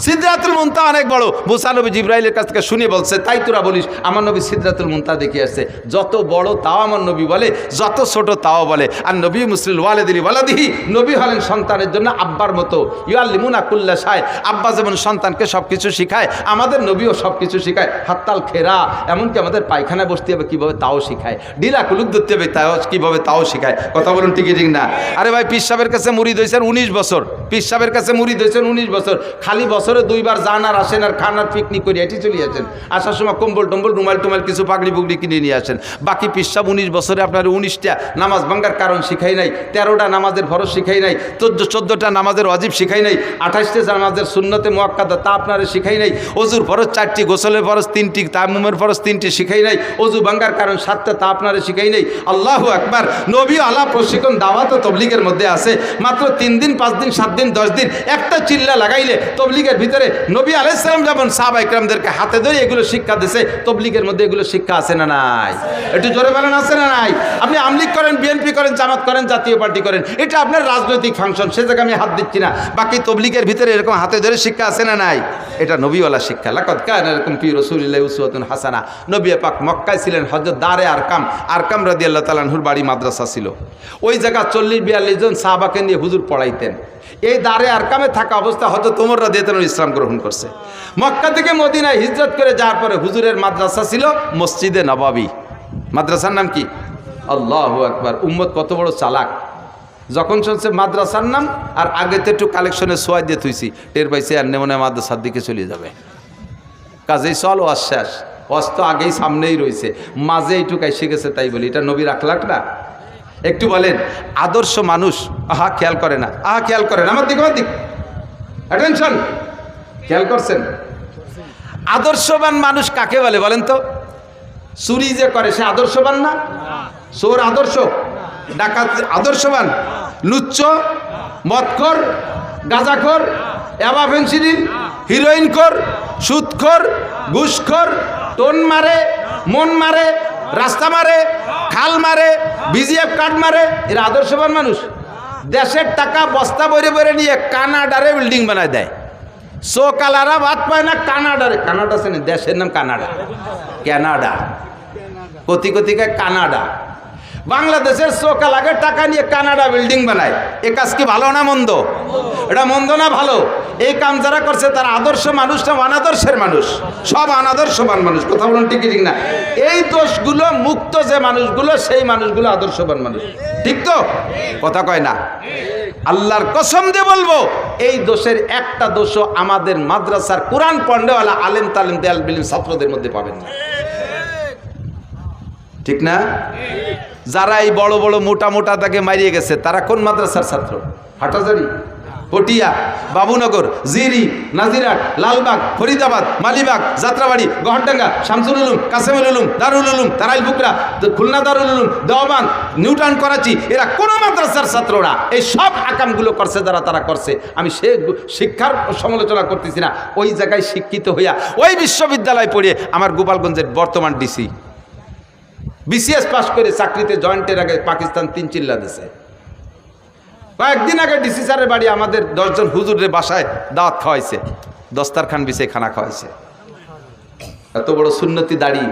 সিদরাতুল মুনতাহা অনেক বড়, মুসা নবী জিবরাইলের কাছ থেকে শুনে বলছে, তাই তোরা বলিস, আমার নবী সিদরাতুল মুনতাহা দেখে আসছে। যত বড় তাও আমার নবী বলে, যত ছোট তাও বলে। আর নবী মুসলিল ওয়ালিদিহি ওয়ালাদিহি, নবী হলেন সন্তানের জন্য আব্বার মতো। ইউআল্লিমুনা কুল্লা শাই, আব্বা যেমন সন্তানকে সব কিছু শিখায়, আমাদের নবীও সব কিছু শিখায়। হাত্তাল খেরা, এমনকি আমাদের পায়খানায় বসতে হবে কীভাবে তাও শিখায়, ডিলা কুলুক ধরতে হবে তাও কীভাবে তাও শিখায়। কথা বলুন ঠিকই ঠিক না? আরে ভাই পীর সাহেবের কাছে মুরিদ হয়েছেন 19 বছর, পীর সাহেবের কাছে মুরিদ হয়েছেন 19 বছর, খালি বছরে 2 বার যান আর আসেন, আর খান আর পিকনিক করে এটি চলে আসেন, আসার সময় কম্বল টম্বল রুমাল টুমাল কিছু পাগড়ি পুগড়ি কিনে নিয়ে আসেন। বাকি পীর সাহেব 19 বছরে আপনার 19টা নামাজ ভাঙ্গার কারণ শিখাই নাই, 13টা নামাজের ফরজ শিখাই নাই, 14টা নামাজের ওয়াজিব শিখাই নাই, 28টা নামাজের সুন্নতে মুআক্কাদা তা আপনারা শিখাই নাই, অজুর ফরজ 4টি, গোসলের ফরজ 3টি, তায়াম্মুমের ফরজ 3টি শিখাই নাই, অজু ভাঙ্গার কারণ 7টা তা আপনারা শিখাই নাই। আল্লাহু আকবার। নবী আলা প্রশিক্ষণ দাওয়াত ও তবলিগের মধ্যে আছে। মাত্র 3 দিন 5 দিন 7 দিন 10 দিন একটা চিল্লা লাগাইলে তবলিগের ভিতরে নবী আলাইহিস সালাম যেমন সাহাবা ইকরামদেরকে হাতে ধরে এগুলো শিক্ষা দিয়েছে, তবলিগের মধ্যে এগুলো শিক্ষা আছে না নাই? একটু জোরে বলেন আছে না নাই? আপনি আমলিগ করেন, বিএনপি করেন, জামাত করেন, জাতীয় পার্টি করেন, এটা আপনার রাজনৈতিক ফাংশন, সে জায়গায় আমি হাত দিচ্ছি না। বাকি তবলিগের ভিতরে এরকম হাতে ধরে শিক্ষা আছে না নাই? এটা নবীওয়ালা শিক্ষা। লাকাদ কানা লাকুম ফি রাসূলিল্লাহি উসওয়াতুন হাসানাহ। নবী পাক মক্কায় ছিলেন, হযরত দারে আরকাম রাদিয়াল্লাহু তাআলা আনহুর বাড়ি মাদ্রাসা ছিল। ওই জায়গা 40-42 জন সাহাবাকে নিয়ে হুজুর পড়াইতেন। এই দারে আরকামে থাকা অবস্থা হযরত ওমর রাদিয়াল্লাহু তাআলা ইসলাম গ্রহণ করছে। মক্কা থেকে মদিনায় হিজরত করে যাওয়ার পরে হুজুরের মাদ্রাসা ছিল মসজিদে নববী। মাদ্রাসার নাম কি? আল্লাহু আকবার। উম্মত কত বড় চালাক! যখন শুনছে মাদ্রাসার নাম আর আগেতে একটু কালেকশনে সোয়াই দিয়ে থুইছি, টের পাইছে আর নেমনে মাদ্রাসার দিকে চলে যাবে। কাজেই চল ওয়াজ শেষ, ওয়াজ তো আগেই সামনেই রয়েছে, মাঝে এইটুকু এসে গেছে তাই বলি। এটা নবীর আখলাক না? একটু বলেন আদর্শ মানুষ খেয়াল করে না, খেয়াল করেন আমার দিক, আমার দিক, অ্যাটেনশন, খেয়াল করছেন? আদর্শবান মানুষ কাকে বলে বলেন তো? চুরি যে করে সে আদর্শবান না? চোর আদর্শ? ডাকাত আদর্শবান? লুচ্চ, মদখোর, গাঁজাখোর, অ্যাবা ফেন্সিডিল, হিরোইনখোর, সুদখোর, ঘুষখোর, টোন মারে, মন মারে, রাস্তা মারে, খাল মারে, বিজিএফ কার্ড মারে, এরা আদর্শবান মানুষ? দেশের টাকা বস্তা ভরে ভরে নিয়ে কানাডারে বিল্ডিং বানায় দেয়। সোকালারা ভাত পায় না কানাডারে। কানাডা আছে না, দেশের নাম কানাডা, কানাডা, কোটি কোটিকায় কানাডা। বাংলাদেশের সোকালাকে টাকা নিয়ে কানাডা বিল্ডিং বানায়। এ কাজ কি ভালো না মন্দ? এটা মন্দ না ভালো? এই কাম যারা করছে তারা আদর্শ মানুষ না অনাদর্শের মানুষ? সব অনাদর্শবান মানুষ। কথা বলুন ঠিক ঠিক না? এই দোষগুলো মুক্ত যে মানুষগুলো, সেই মানুষগুলো আদর্শবান মানুষ। ঠিক তো? কথা কয় না? আল্লাহর কসম দিয়ে বলবো, এই দোষের একটা দোষও আমাদের মাদ্রাসার কোরআন পড়নেওয়ালা আলেম তালিম দেয়াল বিলিম ছাত্রদের মধ্যে পাবেন না। ঠিক না? যারা এই বড় বড় মোটা মোটা তাকে মারিয়ে গেছে তারা কোন মাদ্রাসার ছাত্র? হাটাজারি, পটিয়া, বাবুনগর, জিরি, নাজিরাট, লালবাগ, ফরিদাবাদ, মালিবাগ, যাত্রাবাড়ি, গহরডাঙ্গা, শামসুল উলুম, কাসেমুল উলুম, দারুল উলুম, তারাইল বুকরা, খুলনা দারুল উলুম, দেওবান, নিউটাউন, করাচি, এরা কোন মাদ্রাসার ছাত্ররা? এই সব আকামগুলো করছে যারা, তারা করছে। আমি সে শিক্ষার সমালোচনা করতেছি না। ওই জায়গায় শিক্ষিত হইয়া ওই বিশ্ববিদ্যালয় পড়িয়ে আমার গোপালগঞ্জের বর্তমান ডিসি বিসিএস পাস করে চাকরিতে জয়েন্টের আগে পাকিস্তান 3 চিল্লা দিছে। কয়েকদিন আগে ডিসি স্যারের বাড়ি আমাদের 10 জন হুজুরের বাসায় দাওয়াত খাওয়াইছে, দস্তারখান বিছে খানা খাওয়াইছে। এত বড় সুন্নতি দাড়ি।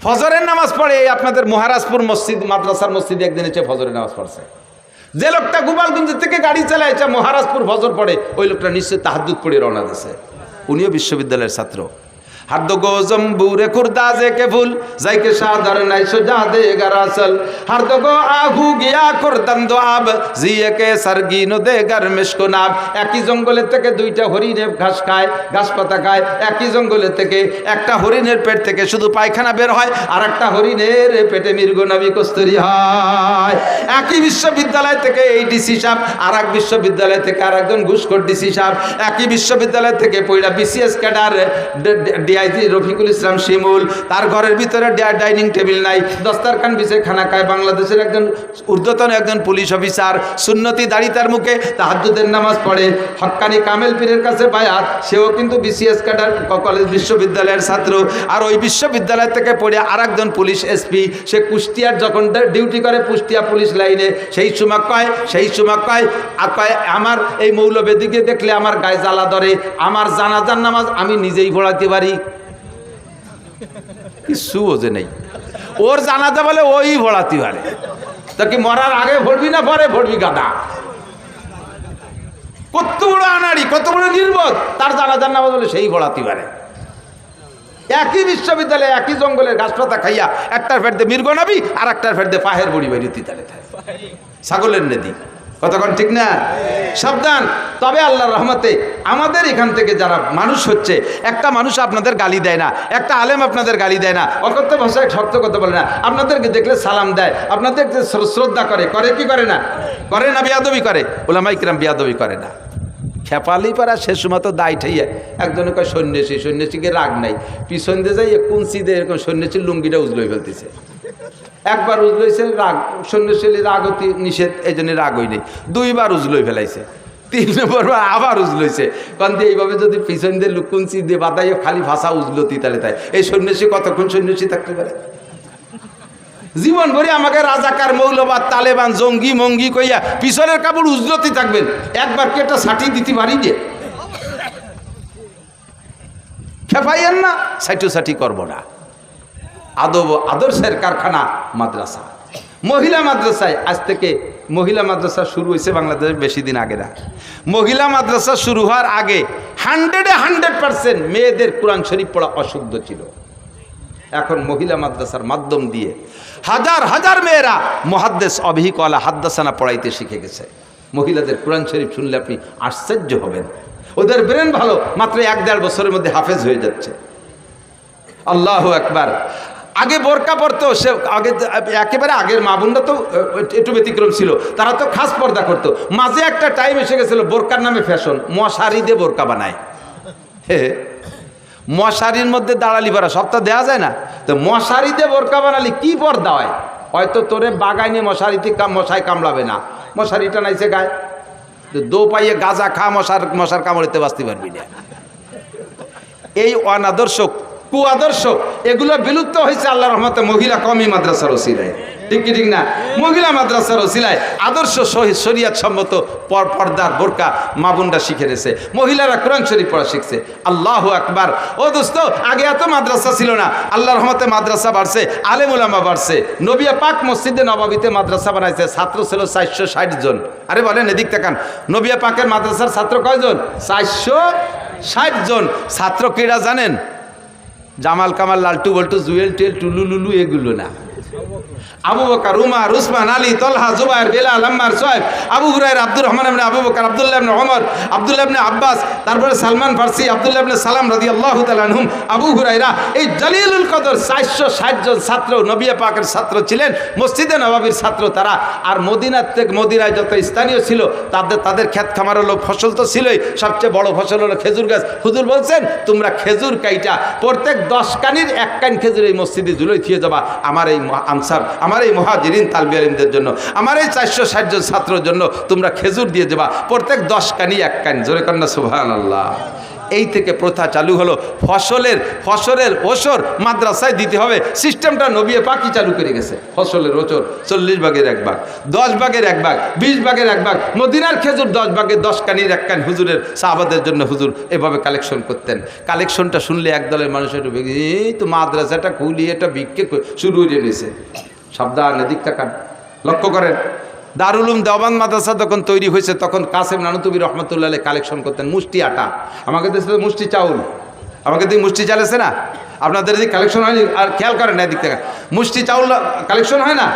ফজরের নামাজ পড়ে আপনাদের মহারাজপুর মসজিদ মাদ্রাসার মসজিদে একদিন এসে ফজরের নামাজ পড়ছে। যে লোকটা গোপালগঞ্জ থেকে গাড়ি চালাইছে মহারাজপুর ফজর পড়ে, ওই লোকটা নিশ্চয় তাহাজ্জুদ পড়ে রওনা দিছে। উনিও বিশ্ববিদ্যালয়ের ছাত্র। हर दो गो जम्बूरे खुर्दाजे के फूल जाइके शादर नहीं सुजा देगा रासल हर दो गो आहू गया कुर्दन दो आब जिए के सरगीनो देगर मिश्को नाब একই জঙ্গলে থেকে দুইটা হরিণের ঘাস খায় ঘাস পাতা খায় একই জঙ্গলে থেকে একটা হরিণের পেট থেকে শুধু পায়খানা বের হয় আর একটা হরিণের পেটে মৃগনাভি কস্তুরী হয় একই বিশ্ববিদ্যালয় থেকে এই ডিসি সাহেব আরেক বিশ্ববিদ্যালয় থেকে আরেকজন ঘুষখোর ডিসি সাহেব একই বিশ্ববিদ্যালয় থেকে পয়লা BCS cadre DIG Rafiqul Islam শিমুল তার ঘরের ভিতরে ডাইনিং টেবিল নাই দস্তারখান বিছে খানা খায় বাংলাদেশের একজন ঊর্ধ্বতন একজন পুলিশ অফিসার সুন্নতি দাড়ি তার মুখে তাহাজ্জুদের নামাজ পড়ে হক্কানি কামেল পীরের কাছে বায়াত সেও কিন্তু বিসিএস ক্যাডার কলেজ বিশ্ববিদ্যালয়ের ছাত্র আর ওই বিশ্ববিদ্যালয় থেকে পড়ে আরেকজন পুলিশ এসপি সে কুষ্টিয়ার যখন ডিউটি করে কুষ্টিয়া পুলিশ লাইনে সেই সময় কয় আমার এই মৌলবেদিকে দেখলে আমার গায়ে জ্বালা ধরে আমার জানাজার নামাজ আমি নিজেই পড়াতে পারি কিছু বোঝে নেই ওর জানাজা বলে ওই পড়াতে পারে তা কি মরার আগে ভরবি না পরে ভরবি গাদা কত বড় আনাড়ি কত বড় নির্বোধ তার জানাজার নামাজ বলে সেই পড়াতে পারে একই বিশ্ববিদ্যালয়ে একই জঙ্গলের গাছপাতা খাইয়া একটার ফেট দিয়ে মৃগনাভি আর একটার ফেট দিয়ে পাহের বড়ি বেরিয়ে তালে ছাগলের নেদি কতক্ষণ ঠিক না সাবধান তবে আল্লাহর রহমতে আমাদের এখান থেকে যারা মানুষ হচ্ছে একটা মানুষ আপনাদের গালি দেয় না একটা আলেম আপনাদের গালি দেয় না অকথ্য ভাষায় শক্ত কথা বলে না আপনাদেরকে দেখলে সালাম দেয় আপনাদেরকে শ্রদ্ধা করে কি করে না বিয়াদবি করে উলামায়ে কিরাম বিয়াদবি করে না খেপালি পারা শেষ সময় তো দায় ঠাইয়া একজনে কয় সন্ন্যাসীকে রাগ নাই পিছন দিয়ে যাই কুঞ্চি দিয়ে এরকম সন্ন্যাসীর লুঙ্গিটা উজলই ফেলতেছে একবার উজলইছে রাগ সন্ন্যাসী রাগ অতি নিষেধ এই জন্য রাগ হই নেই দুইবার উজলই ফেলাইছে 3 নম্বর আবার উজলইছে, কারণ দিয়ে এইভাবে যদি পিছন দিয়ে লুকুঞ্চি দিয়ে বাদাইয়ে খালি ভাষা উজলতি তাহলে তাই এই সন্ন্যাসী কতক্ষণ সন্ন্যাসী থাকতে পারে? জীবন ভরে আমাকে রাজাকার, মৌলবাদ, তালেবান, জঙ্গি মঙ্গি কইয়া পিছনের কাপড় উজলতি থাকবেন, একবার কি একটা ষাটি দিতে পারি যে খেপাইয়েন না, ষাটি করবো না। আদব আদর্শের কারখানা মাদ্রাসা। মহিলা মাদ্রাসায় আজ থেকে মহিলা মাদ্রাসা শুরু হয়েছে বাংলাদেশে বেশি দিন আগে না। মহিলা মাদ্রাসা শুরু হওয়ার আগে 100% মেয়েদের কোরআন শরীফ পড়া অশুদ্ধ ছিল। এখন মহিলা মাদ্রাসার মাধ্যম দিয়ে হাজার হাজার মেয়েরা মুহাদ্দিস অভিহিকওয়ালা হাদ্দাসানা পড়াইতে শিখে গেছে। মহিলাদের কোরআন শরীফ শুনলে আপনি আশ্চর্য হবেন, ওদের ব্রেন ভালো, মাত্র 1-1.5 বছরের মধ্যে হাফেজ হয়ে যাচ্ছে। আল্লাহু আকবার। আগে বোরকা পরতো, সে আগে একেবারে আগের মা বোনরা তো একটু ব্যতিক্রম ছিল, তারা তো খাস পর্দা করতো। মাঝে একটা টাইম এসে গেছিল বোরকার নামে ফ্যাশন, মশারি দিয়ে বোরকা বানায়। মশারির মধ্যে দাঁড়ালি পারা সবটা দেওয়া যায় না, তো মশারি দিয়ে বোরকা বানালি কি পর্দা হয়? হয়তো তোরে বাগাইনে মশারিতে মশাই কামড়াবে না, মশারিটা নাইছে গায়ে, দো পাইয়ে গাঁজা খা, মশার কামড়িতে বাঁচতে পারবি না। এই অনাদর্শ কুআদর্শ এগুলো বিলুপ্ত হয়েছে আল্লাহর রহমতে মহিলা কওমি মাদ্রাসার ওসিলায়। ঠিক কি ঠিক না? মহিলা মাদ্রাসার ওসিলায় আদর্শ শরিয়ত সম্মত পর্দার বোরকা মা বোনরা শিখে গেছে, মহিলারা কোরআন শরীফ পড়া শিখছে। আল্লাহু আকবার। ও দোস্ত, আগে এত মাদ্রাসা ছিল না, আল্লাহর রহমতে মাদ্রাসা বাড়ছে, আলেম ওলামা বাড়ছে। নবী পাক মসজিদে নববীতে মাদ্রাসা বানাইছে, ছাত্র ছিল 460 জন। আরে বলেন এদিক তাকান, নবী পাকের মাদ্রাসার ছাত্র কয়জন? 460 জন। ছাত্র কিরা জানেন? জামাল কামাল, লালটু বল্টু, জুয়েল টেল, টুলু লুলু এগুলো না। আবু বকর, উমর, উসমান, আলী, তলহা, জুবায়ের, বেলাল, আম্মার, সোহেব, আবু হুরায়রা, আব্দুর রহমান ইবনে আবু বকর, আব্দুল্লাহ ইবনে ওমর, আব্দুল্লাহ ইবনে আব্বাস, তারপরে সালমান ফারসি, আব্দুল্লাহ ইবনে সালাম রাদিয়াল্লাহু তাআলা আনহুম, আবু হুরায়রা, এই জলিলুল কদর 460 জন ছাত্র নবী পাকের ছাত্র ছিলেন, মসজিদে নববীর ছাত্র তারা। আর মদিনার থেকে মদিনায় যত স্থানীয় ছিল তাদের ক্ষেত খামার হলো, ফসল তো ছিলই, সবচেয়ে বড় ফসল হলো খেজুর গাছ। হুজুর বলছেন তোমরা খেজুর কাইটা প্রত্যেক 10 কানির 1 কান খেজুর এই মসজিদে ঝুলাই থিয়ে যাবা আমার এই আনসার, আমার এই মুহাজিরিন তালবি আলিমদের জন্য, আমার এই 460 জন ছাত্রের জন্য তোমরা খেজুর দিয়ে যাবা প্রত্যেক 10 কানি 1 কান। জোরে কন্যা সুবহানাল্লাহ। এই থেকে প্রথা চালু হলো, ফসলের ওসর মাদ্রাসায় দিতে হবে, সিস্টেমটা নবী পাকই চালু করে গেছে। ফসলের ওসর 40 ভাগের 1 ভাগ, 10 ভাগের 1 ভাগ, 20 ভাগের 1 ভাগ। মদিনার খেজুর 10 ভাগের 10 কানির 1 কান হুজুরের সাহাবাদের জন্য হুজুর এভাবে কালেকশন করতেন। কালেকশনটা শুনলে একদলের মানুষের এই তো মাদ্রাসাটা খুলি এটা বিক্ষে শুরু হয়ে নিয়েছে। সাবধান, এদিক তাকান, লক্ষ্য করেন। দারুল উলুম দেওবান মাদ্রাসা যখন তৈরি হয়েছে তখন কাসেম নানুতুবি রহমতুল্লাহ আলাইহি কালেকশন করতেন মুষ্টি আটা। আমাকে দেশে মুষ্টি চাউল, আমাকে দিকে মুষ্টি চাল আছে না, আপনাদের এদিকে কালেকশন হয়নি? আর খেয়াল করেন না এদিক থেকে, মুষ্টি চাউল কালেকশন হয় না?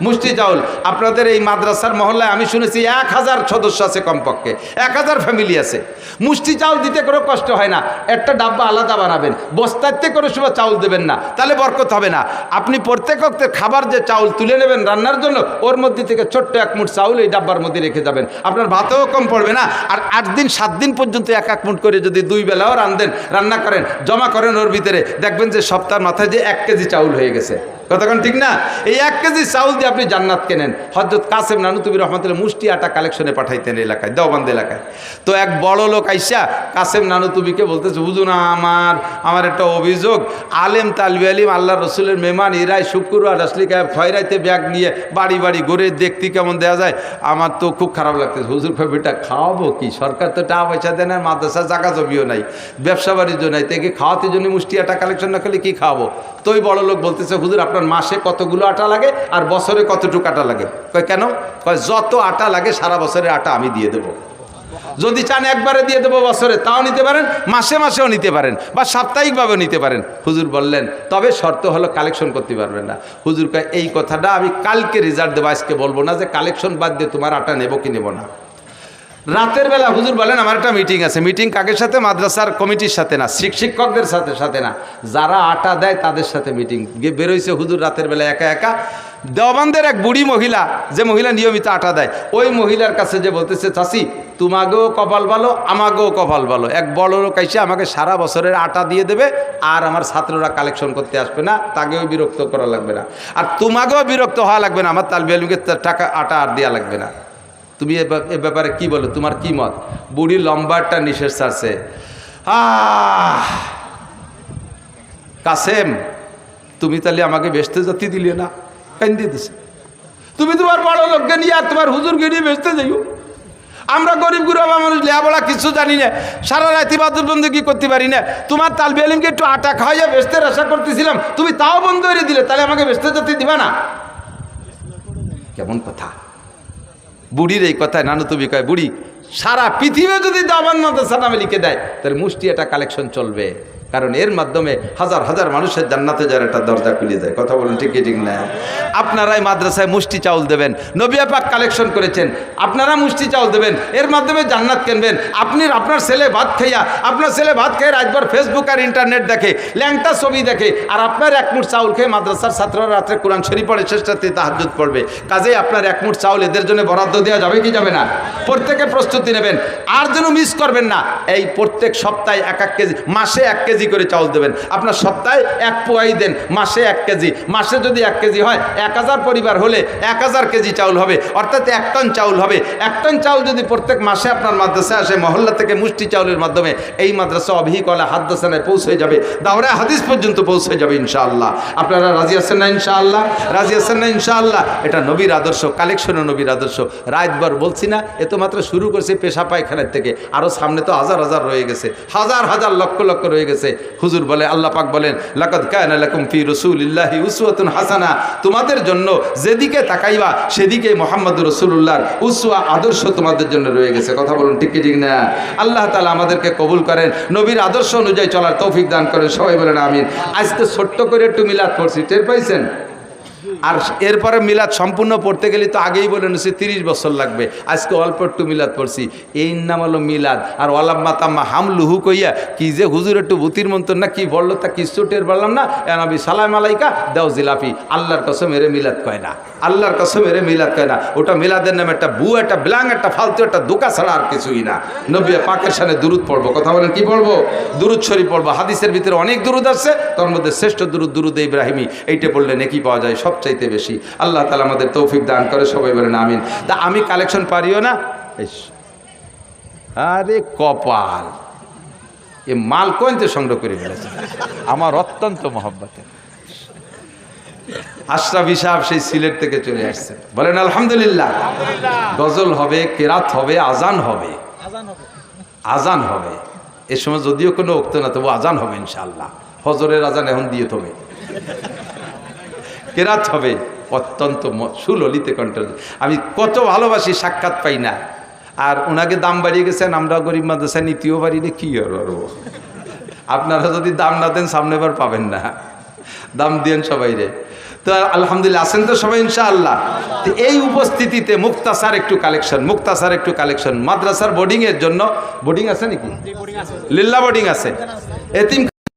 মুষ্টি চাউল আপনাদের এই মাদ্রাসার মহল্লায় আমি শুনেছি 1000 সদস্য আছে, কমপক্ষে 1000 ফ্যামিলি আছে। মুষ্টি চাউল দিতে কোনো কষ্ট হয় না, একটা ডাব্বা আলাদা বানাবেন, বস্তাতে করে সময় চাউল দেবেন না, তাহলে বরকত হবে না। আপনি প্রত্যেক খাবার যে চাউল তুলে নেবেন রান্নার জন্য, ওর মধ্যে থেকে ছোট্ট 1 মুঠ চাউল এই ডাব্বার মধ্যে রেখে যাবেন, আপনার ভাতও কম পড়বে না। আর 8 দিন 7 দিন পর্যন্ত 1 মুঠ করে যদি 2 বেলাও রান্না করেন, জমা করেন ওর ভিতরে, দেখবেন যে সপ্তাহের মাথায় যে 1 কেজি চাউল হয়ে গেছে। কতক্ষণ ঠিক না? এই 1 কেজি চাউল দিয়ে আপনি জান্নাত কেনেন। হযরত কাসেম নানুতুবি রহমতুল্লাহ মুষ্টি আটা কালেকশনে পাঠাইতেন এলাকায়, দেওবন্দ এলাকায়। তো এক বড় লোক আইসা কাসেম নানুতুবিকে বলতেছে, হুজুর আমার একটা অভিযোগ, আলেম তালবি আলিম আল্লাহ রসুলের মেহমান ইরাই শুক্রবার আসলি খয়রাইতে ব্যাগ নিয়ে বাড়ি বাড়ি ঘুরে দেখতে কেমন দেওয়া যায়, আমার তো খুব খারাপ লাগতেছে। হুজুর বেটা খাওয়াবো কি, সরকার তো টাকা পয়সা দেয় না, মাদ্রাসা জায়গা জমিও নাই, ব্যবসা বাণিজ্য নাই, তাকে খাওয়াতে জন্য মুষ্টি আটা কালেকশন না করলে কি খাওয়াবো? তো ওই বড় লোক বলতেছে, হুজুর আপনার মাসে কতগুলো আটা লাগে আর বছরে কতটুকু আটা লাগে? কয় কেন? কয় যত আটা লাগে সারা বছরের আটা আমি দিয়ে দেবো, যদি চান একবারে দিয়ে দেবো বছরে, তাও নিতে পারেন, মাসে মাসেও নিতে পারেন, বা সাপ্তাহিকভাবেও নিতে পারেন। হুজুর বললেন তবে শর্ত হলো কালেকশন করতে পারবেন না। হুজুর কয় এই কথাটা আমি কালকে রেজাল্ট দেবো, আজকে বলবো না যে কালেকশন বাদ দিয়ে তোমার আটা নেবো কি নেবো না। রাতের বেলা হুজুর বলেন আমার একটা মিটিং আছে, মিটিং কাকের সাথে? মাদ্রাসার কমিটির সাথে না, শিক্ষকদের সাথে না, যারা আটা দেয় তাদের সাথে মিটিং। গিয়ে বেরোইছে হুজুর রাতের বেলা একা একা। দেওবন্দের এক বুড়ি মহিলা, যে মহিলা নিয়মিত আটা দেয়, ওই মহিলার কাছে যে বলতেছে, চাচি তোমাকেও কপাল ভালো আমাকেও কপাল ভালো, এক বড় লোক এসে আমাকে সারা বছরের আটা দিয়ে দেবে আর আমার ছাত্ররা কালেকশন করতে আসবে না, তাকেও বিরক্ত করা লাগবে না, আর তোমাকেও বিরক্ত হওয়া লাগবে না, আমার তালবি আলিমকে টাকা আটা আর দেওয়া লাগবে না। তুমি এ ব্যাপারে কি বলো, তোমার কি মত? বুড়ি লম্বারটা নিঃশ্বাস ছাড়ছে। কাসেম, তুমি তাহলে আমাকে বেচতে যেতে দিলে না, কেন দিতেছে? তুমি তোমার বড় লোককে নিয়ে আর তোমার হুজুরকে নিয়ে বেচতে যাইও। আমরা গরিব গুরবা মানুষ, লেখাপড়া কিছু জানি না, সারা রাতি বাদুর বন্ধু কি করতে পারি না। তোমার তালবে আলিমকে একটু আটা খাওয়াইয়া বেচতে আশা করতেছিলাম, তুমি তাও বন্ধ করে দিলে, তাহলে আমাকে বেচতে যেতে দিবা না? কেমন কথা? বুড়ির এই কথায় নানু তুমি কয়, বুড়ি সারা পৃথিবী যদি দাওয়ান মাদ্রাসা নামে লিখে দেয়, তাহলে মুষ্টি এটা কালেকশন চলবে, কারণ এর মাধ্যমে হাজার হাজার মানুষের জান্নাতে যার একটা দরজা খুলে যায়। কথা বলেন ঠিক ঠিক না? আপনারাই মাদ্রাসায় মুষ্টি চাউল দেবেন, নবী পাক কালেকশন করেছেন, আপনারা মুষ্টি চাউল দেবেন, এর মাধ্যমে জান্নাত কিনবেন। আপনার ছেলে ভাত খাইয়া, আপনার ছেলে ভাত খেয়ে রাতভর ফেসবুক আর ইন্টারনেট দেখে, ল্যাংটা ছবি দেখে, আর আপনার এক মুঠ চাউল খেয়ে মাদ্রাসার ছাত্ররা রাত্রে কোরআন শরীফ পড়ে, শেষ রাতে তাহাজ্জুদ পড়বে। কাজেই আপনার এক মুঠ চাউল এদের জন্য বরাদ্দ দেওয়া যাবে কি যাবে না? প্রত্যেকে প্রস্তুতি নেবেন, আর যেন মিস করবেন না। এই প্রত্যেক সপ্তাহে এক কেজি, মাসে 1 কেজি করে চাউল দেবেন। আপনার সপ্তাহে 1 পোয়াই দেন, মাসে 1 কেজি। মাসে যদি 1 কেজি হয়, 1000 পরিবার হলে 1000 কেজি চাউল হবে, অর্থাৎ 1 টন চাউল হবে। 1 টন চাউল যদি প্রত্যেক মাসে আপনার মাদ্রাসায় আসে, মহল্লা থেকে মুষ্টি চাউলের মাধ্যমে এই মাদ্রাসা অভিকলা হাদ্দাসানায় পৌঁছে যাবে, দাওরা হাদিস পর্যন্ত পৌঁছে যাবে ইনশাআল্লাহ। আপনারা রাজি আছেন না ইনশাআল্লাহ? রাজি আছেন না ইনশাআল্লাহ? এটা নবীর আদর্শ, কালেকশনও নবীর আদর্শ। রাতভর বলছি না, এ তো মাত্র শুরু করছে পেশা পায়খানার থেকে, আরও সামনে তো হাজার হাজার রয়ে গেছে, হাজার হাজার লক্ষ লক্ষ রয়ে গেছে। হুজুর বলে, আল্লাহ পাক বলেন, লাকাদ কানা লাকুম ফি রাসূলিল্লাহি উসওয়াতুন হাসানা, তোমাদের জন্য যেদিকে তাকাইবা সেদিকে মুহাম্মদুর রাসূলুল্লাহর উসওয়া আদর্শ তোমাদের জন্য রয়ে গেছে। কথা বলুন ঠিক কি ঠিক না? আল্লাহ তাআলা আমাদেরকে কবুল করেন, নবীর আদর্শ অনুযায়ী চলার তৌফিক দান করেন, সবাই বলেন আমিন। আজকে ছোট্ট করে একটু মিলাদ পড়ছি, টের পাইছেন? আর এরপরে মিলাদ সম্পূর্ণ পড়তে গেলে তো আগেই বলে নিছি 30 বছর লাগবে। আজকে অল্প একটু মিলাদ পড়ছি, এই নাম হলো মিলাদ। আর ওয়ালাম্মা তাম্মা হামলুহু কইয়া কি যে হুজুর একটু ভূতির মন্তর না কি বললো, তা কিছু টের পারলাম না। নবী সালাম আলাইকা দাও জিলাপি, আল্লাহর কসম এরে মিলাদ কয় না, আল্লাহর কসম এরে মিলাদ কয় না। ওটা মিলাদের নামে একটা বু, একটা ব্লাং, একটা ফালতু, একটা দোকা ছাড়া আর কিছুই না। নবী পাকের সামনে দুরুদ পড়বো। কথা বলেন কি পড়বো? দুরুদ শরীফ পড়বো। হাদিসের ভিতরে অনেক দুরুদ আছে, তার মধ্যে শ্রেষ্ঠ দুরুদ দুরুদ ইব্রাহিমী। এইটা পড়লে নেকি পাওয়া যায় সবচাইতে বেশি। আল্লাহ তাআলা আমাদের তৌফিক দান করে, সবাই বলেন আমিন। তা আমি কালেকশন পারিও না? আরে কপাল, এ মাল কোনতে সংগ্রহ করে ফেলেছে, আমার অত্যন্ত মহব্বতের। আশরাফি সাহেব সেই সিলেট থেকে চলে আসছে, বলেন আলহামদুলিল্লাহ। গজল হবে, কেরাত হবে, আজান হবে, আজান হবে। এ সময় যদিও কোনো উক্ত না, তবু আজান হবে ইনশাআল্লাহ। ফজরের আজান এখন দিয়ে তবে কেরাত হবে, অত্যন্ত সুললিত কণ্ঠ। আমি কত ভালোবাসি, সাক্ষাৎ পাই না। আর ওনাকে দাম বাড়িয়ে গেছেন, আমরা গরিব মাদ্রাসায় নিতেও পারি না, কি করবো? আপনারা যদি দাম না দেন সামনে বার পাবেন না, দাম দিয়েন সবাই রে। তো আলহামদুলিল্লাহ, আছেন তো সবাই ইনশাআল্লাহ? তো এই উপস্থিতিতে মুক্তাসার একটু কালেকশন, মুক্তাসার একটু কালেকশন। মাদ্রাসার বোর্ডিংয়ের জন্য, বোর্ডিং আছে নাকি? লিল্লা বোর্ডিং আছে, এতিম